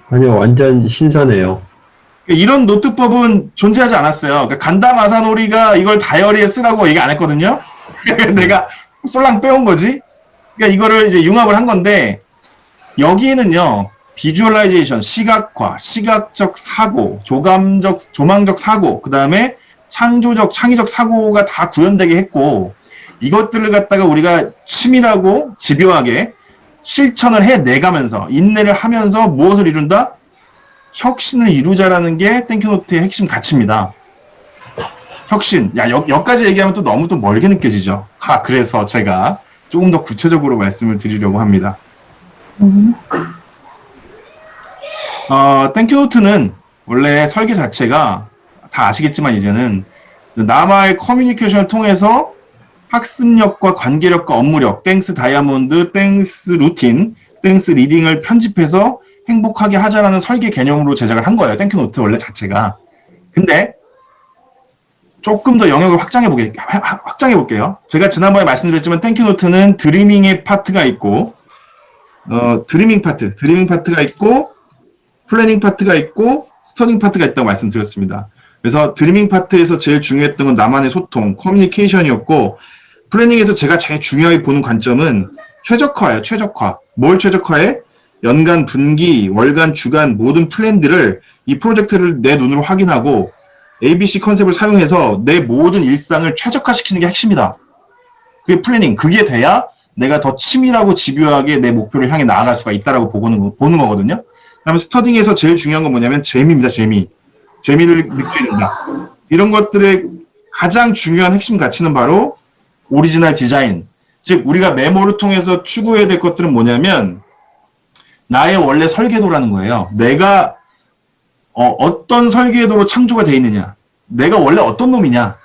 아니요, 완전 신선해요. 이런 노트법은 존재하지 않았어요. 그러니까 간다 마사노리가 이걸 다이어리에 쓰라고 얘기 안 했거든요. 내가 쏠랑 빼온 거지. 그러니까 이거를 이제 융합을 한 건데, 여기에는요, 비주얼라이제이션, 시각화, 시각적 사고, 조망적 사고, 그 다음에 창의적 사고가 다 구현되게 했고, 이것들을 갖다가 우리가 치밀하고 집요하게 실천을 해내가면서, 인내를 하면서 무엇을 이룬다? 혁신을 이루자라는 게 땡큐노트의 핵심 가치입니다. 혁신. 야, 여기까지 얘기하면 또 너무 또 멀게 느껴지죠. 그래서 제가 조금 더 구체적으로 말씀을 드리려고 합니다. 땡큐노트는 원래 설계 자체가 다 아시겠지만 이제는 남아의 커뮤니케이션을 통해서 학습력과 관계력과 업무력, 땡스 다이아몬드, 땡스 루틴, 땡스 리딩을 편집해서 행복하게 하자라는 설계 개념으로 제작을 한 거예요. 땡큐노트 원래 자체가. 근데 조금 더 영역을 확장해 볼게요. 제가 지난번에 말씀드렸지만 땡큐노트는 드리밍의 파트가 있고, 드리밍 파트가 있고, 플래닝 파트가 있고, 스터딩 파트가 있다고 말씀드렸습니다. 그래서 드리밍 파트에서 제일 중요했던 건 나만의 소통, 커뮤니케이션이었고, 플래닝에서 제가 제일 중요하게 보는 관점은 최적화예요. 최적화. 뭘 최적화해? 연간, 분기, 월간, 주간 모든 플랜들을 이 프로젝트를 내 눈으로 확인하고 ABC 컨셉을 사용해서 내 모든 일상을 최적화시키는 게 핵심이다. 그게 플래닝. 그게 돼야 내가 더 치밀하고 집요하게 내 목표를 향해 나아갈 수가 있다라고 보는 거거든요. 그다음에 스터딩에서 제일 중요한 건 뭐냐면 재미입니다. 재미를 느껴야 된다. 이런 것들의 가장 중요한 핵심 가치는 바로 오리지널 디자인. 즉 우리가 메모를 통해서 추구해야 될 것들은 뭐냐면 나의 원래 설계도라는 거예요. 내가 어떤 설계도로 창조가 되어 있느냐, 내가 원래 어떤 놈이냐,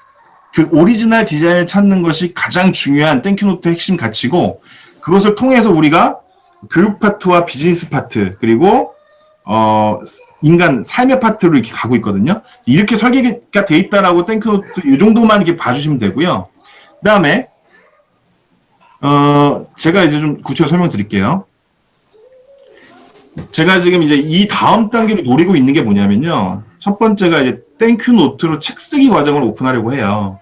그 오리지널 디자인을 찾는 것이 가장 중요한 땡큐노트의 핵심 가치고, 그것을 통해서 우리가 교육 파트와 비즈니스 파트, 그리고 인간 삶의 파트로 이렇게 가고 있거든요. 이렇게 설계가 되어 있다라고 땡큐노트 이 정도만 이렇게 봐주시면 되고요. 그 다음에 제가 이제 좀 구체적으로 설명드릴게요. 제가 지금 이제 이 다음 단계로 노리고 있는 게 뭐냐면요. 첫 번째가 이제 땡큐노트로 책 쓰기 과정을 오픈하려고 해요.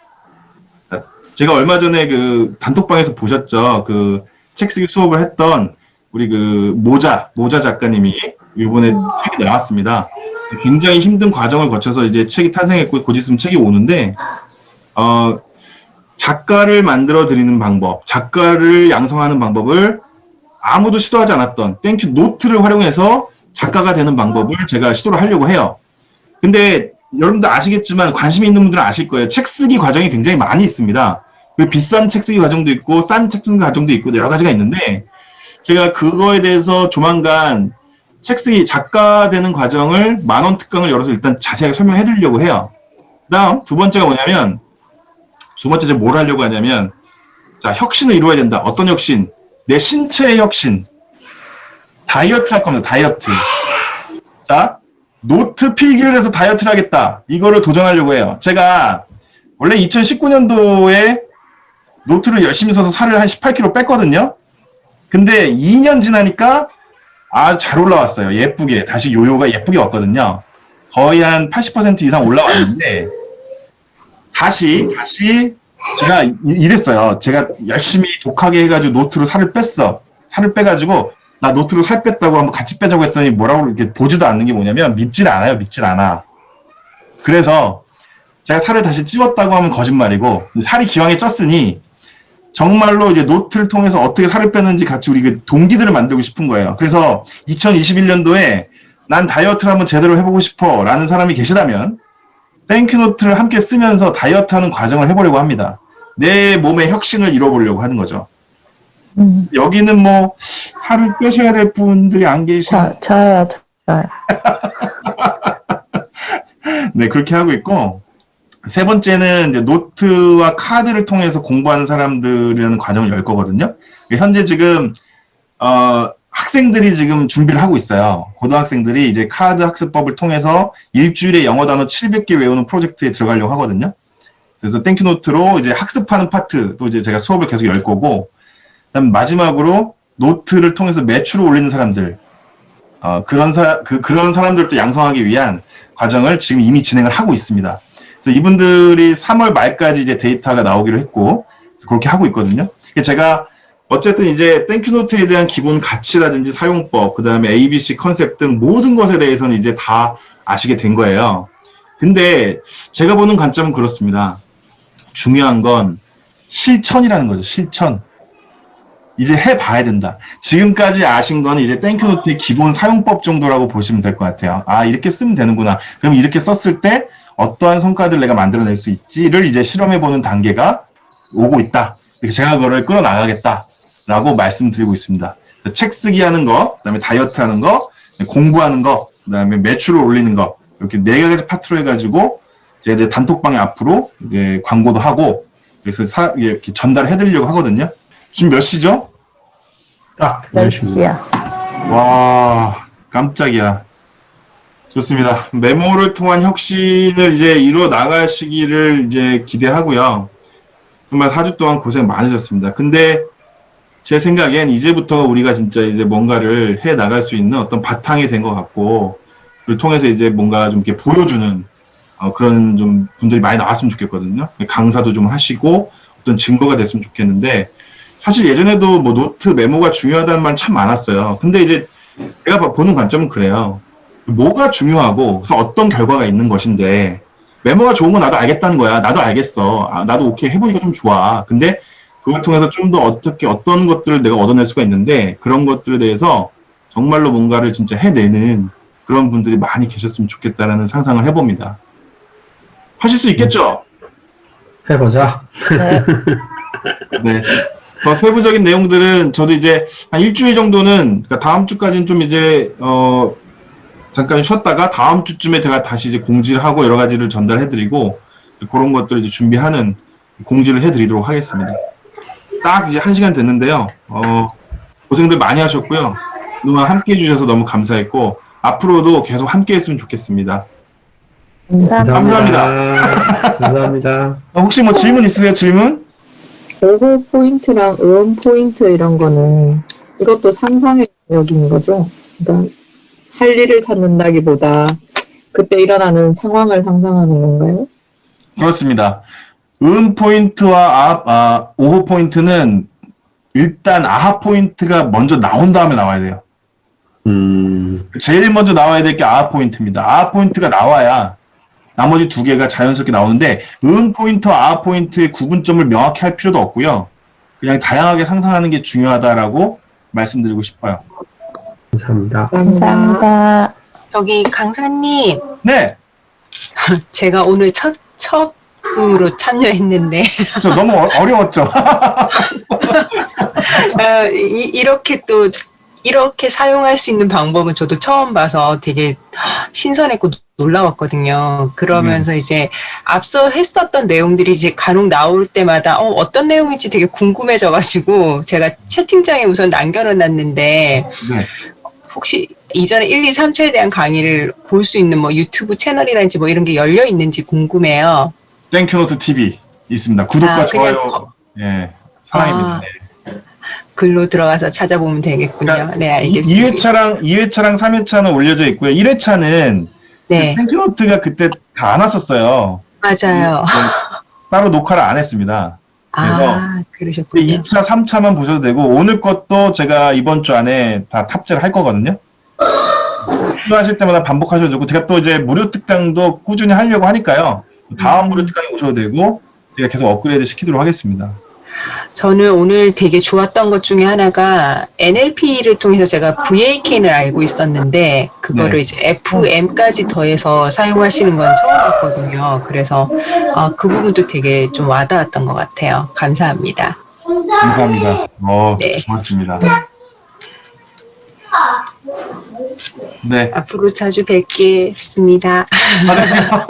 제가 얼마 전에 그 단톡방에서 보셨죠. 그 책 쓰기 수업을 했던 우리 그 모자 작가님이 이번에 책이 나왔습니다. 굉장히 힘든 과정을 거쳐서 이제 책이 탄생했고 곧 있으면 책이 오는데, 작가를 만들어 드리는 방법, 작가를 양성하는 방법을 아무도 시도하지 않았던 땡큐 노트를 활용해서 작가가 되는 방법을 제가 시도를 하려고 해요. 근데 여러분들 아시겠지만 관심이 있는 분들은 아실 거예요. 책 쓰기 과정이 굉장히 많이 있습니다. 비싼 책 쓰기 과정도 있고 싼 책 쓰기 과정도 있고 여러 가지가 있는데, 제가 그거에 대해서 조만간 책 쓰기 작가 되는 과정을 10,000원 특강을 열어서 일단 자세하게 설명해 드리려고 해요. 다음 두 번째가 뭐냐면, 두 번째 제가 뭘 하려고 하냐면, 자, 혁신을 이루어야 된다. 어떤 혁신? 내 신체의 혁신. 다이어트 할 겁니다. 다이어트. 자, 노트 필기를 해서 다이어트를 하겠다. 이거를 도전하려고 해요. 제가 원래 2019년도에 노트를 열심히 써서 살을 한 18kg 뺐거든요. 근데 2년 지나니까 아주 잘 올라왔어요. 예쁘게. 다시 요요가 예쁘게 왔거든요. 거의 한 80% 이상 올라왔는데, 다시 제가 이랬어요. 제가 열심히 독하게 해가지고 노트로 살을 뺐어. 살을 빼가지고 나 노트로 살 뺐다고 한번 같이 빼자고 했더니 뭐라고 이렇게 보지도 않는 게 뭐냐면 믿질 않아. 그래서 제가 살을 다시 찌웠다고 하면 거짓말이고, 살이 기왕에 쪘으니 정말로 이제 노트를 통해서 어떻게 살을 뺐는지 같이 우리 그 동기들을 만들고 싶은 거예요. 그래서 2021년도에 난 다이어트를 한번 제대로 해보고 싶어 라는 사람이 계시다면 땡큐노트를 함께 쓰면서 다이어트하는 과정을 해보려고 합니다. 내 몸의 혁신을 이뤄보려고 하는 거죠. 여기는 뭐 살을 빼셔야 될 분들이 안 계시고 저요. 네, 그렇게 하고 있고, 세 번째는 이제 노트와 카드를 통해서 공부하는 사람들이라는 과정을 열 거거든요. 현재 지금, 학생들이 지금 준비를 하고 있어요. 고등학생들이 이제 카드 학습법을 통해서 일주일에 영어 단어 700개 외우는 프로젝트에 들어가려고 하거든요. 그래서 땡큐노트로 이제 학습하는 파트도 이제 제가 수업을 계속 열 거고, 그다음 마지막으로 노트를 통해서 매출을 올리는 사람들, 그런 사람들도 양성하기 위한 과정을 지금 이미 진행을 하고 있습니다. 그래서 이분들이 3월 말까지 이제 데이터가 나오기로 했고, 그렇게 하고 있거든요. 제가 어쨌든 이제 땡큐노트에 대한 기본 가치라든지 사용법, 그 다음에 ABC 컨셉 등 모든 것에 대해서는 이제 다 아시게 된 거예요. 근데 제가 보는 관점은 그렇습니다. 중요한 건 실천이라는 거죠. 실천. 이제 해봐야 된다. 지금까지 아신 거는 이제 땡큐노트의 기본 사용법 정도라고 보시면 될 것 같아요. 아, 이렇게 쓰면 되는구나. 그럼 이렇게 썼을 때 어떠한 성과들을 내가 만들어낼 수 있지를 이제 실험해보는 단계가 오고 있다. 제가 그거를 끌어나가겠다라고 말씀드리고 있습니다. 책 쓰기 하는 거, 그 다음에 다이어트 하는 거, 공부하는 거, 그 다음에 매출을 올리는 거, 이렇게 4가지 파트로 해가지고 이제 단톡방에 앞으로 이제 광고도 하고, 그래서 이렇게 전달해드리려고 하거든요. 지금 몇 시죠? 딱 10시야. 와, 깜짝이야. 좋습니다. 메모를 통한 혁신을 이제 이루어 나가시기를 이제 기대하고요. 정말 4주 동안 고생 많으셨습니다. 근데 제 생각엔 이제부터 우리가 진짜 이제 뭔가를 해 나갈 수 있는 어떤 바탕이 된 것 같고, 그걸 통해서 이제 뭔가 좀 이렇게 보여주는 그런 좀 분들이 많이 나왔으면 좋겠거든요. 강사도 좀 하시고 어떤 증거가 됐으면 좋겠는데, 사실 예전에도 뭐 노트 메모가 중요하다는 말 참 많았어요. 근데 이제 제가 보는 관점은 그래요. 뭐가 중요하고 그래서 어떤 결과가 있는 것인데, 메모가 좋은 건 나도 알겠다는 거야. 나도 알겠어. 아, 나도 오케이 해보니까 좀 좋아. 근데 그걸 통해서 좀 더 어떤 것들을 내가 얻어낼 수가 있는데, 그런 것들에 대해서 정말로 뭔가를 진짜 해내는 그런 분들이 많이 계셨으면 좋겠다라는 상상을 해봅니다. 하실 수 있겠죠? 해보자. 네. 더 세부적인 내용들은 저도 이제 한 일주일 정도는, 그러니까 다음 주까지는 좀 이제 잠깐 쉬었다가 다음 주쯤에 제가 다시 이제 공지를 하고 여러 가지를 전달해드리고, 그런 것들을 이제 준비하는 공지를 해드리도록 하겠습니다. 딱 이제 1시간 됐는데요. 고생들 많이 하셨고요. 그동안 함께 해주셔서 너무 감사했고, 앞으로도 계속 함께 했으면 좋겠습니다. 감사합니다. 감사합니다. 혹시 뭐 질문 있으세요? 질문? 오호 포인트랑 음 포인트 이런 거는 이것도 상상의 영역인 거죠. 그러니까 할 일을 찾는다기보다 그때 일어나는 상황을 상상하는 건가요? 그렇습니다. 포인트와 오호 포인트는 일단 아하 포인트가 먼저 나온 다음에 나와야 돼요. 제일 먼저 나와야 될 게 아하 포인트입니다. 아하 포인트가 나와야 나머지 2개가 자연스럽게 나오는데, 포인트와 아하 포인트의 구분점을 명확히 할 필요도 없고요. 그냥 다양하게 상상하는 게 중요하다라고 말씀드리고 싶어요. 감사합니다. 감사합니다. 저기 강사님, 네, 제가 오늘 처음으로 참여했는데 저 너무 어려웠죠? 이렇게 또 이렇게 사용할 수 있는 방법은 저도 처음 봐서 되게 신선했고 놀라웠거든요. 그러면서 이제 앞서 했었던 내용들이 이제 간혹 나올 때마다 어떤 내용인지 되게 궁금해져가지고 제가 채팅창에 우선 남겨놨는데, 네. 혹시 이전에 1, 2, 3차에 대한 강의를 볼 수 있는 뭐 유튜브 채널이라든지 뭐 이런 게 열려 있는지 궁금해요. 땡큐노트 TV 있습니다. 구독과 그냥 좋아요. 예, 사랑입니다. 네. 글로 들어가서 찾아보면 되겠군요. 그러니까 네, 알겠습니다. 2회차랑 3회차는 올려져 있고요. 1회차는 네, 땡큐노트가 그때 다 안 왔었어요. 맞아요. 따로 녹화를 안 했습니다. 그래서 그러셨군요. 2차, 3차만 보셔도 되고, 오늘 것도 제가 이번 주 안에 다 탑재를 할 거거든요. 필요하실 때마다 반복하셔도 되고, 제가 또 이제 무료 특강도 꾸준히 하려고 하니까요. 다음 무료 특강에 오셔도 되고, 제가 계속 업그레이드 시키도록 하겠습니다. 저는 오늘 되게 좋았던 것 중에 하나가 NLP를 통해서 제가 VAK를 알고 있었는데 그거를 네. 이제 FM까지 더해서 사용하시는 건 처음 봤거든요. 그래서 그 부분도 되게 좀 와닿았던 것 같아요. 감사합니다. 감사합니다. 네. 고맙습니다. 네. 앞으로 자주 뵙겠습니다. 잘하세요.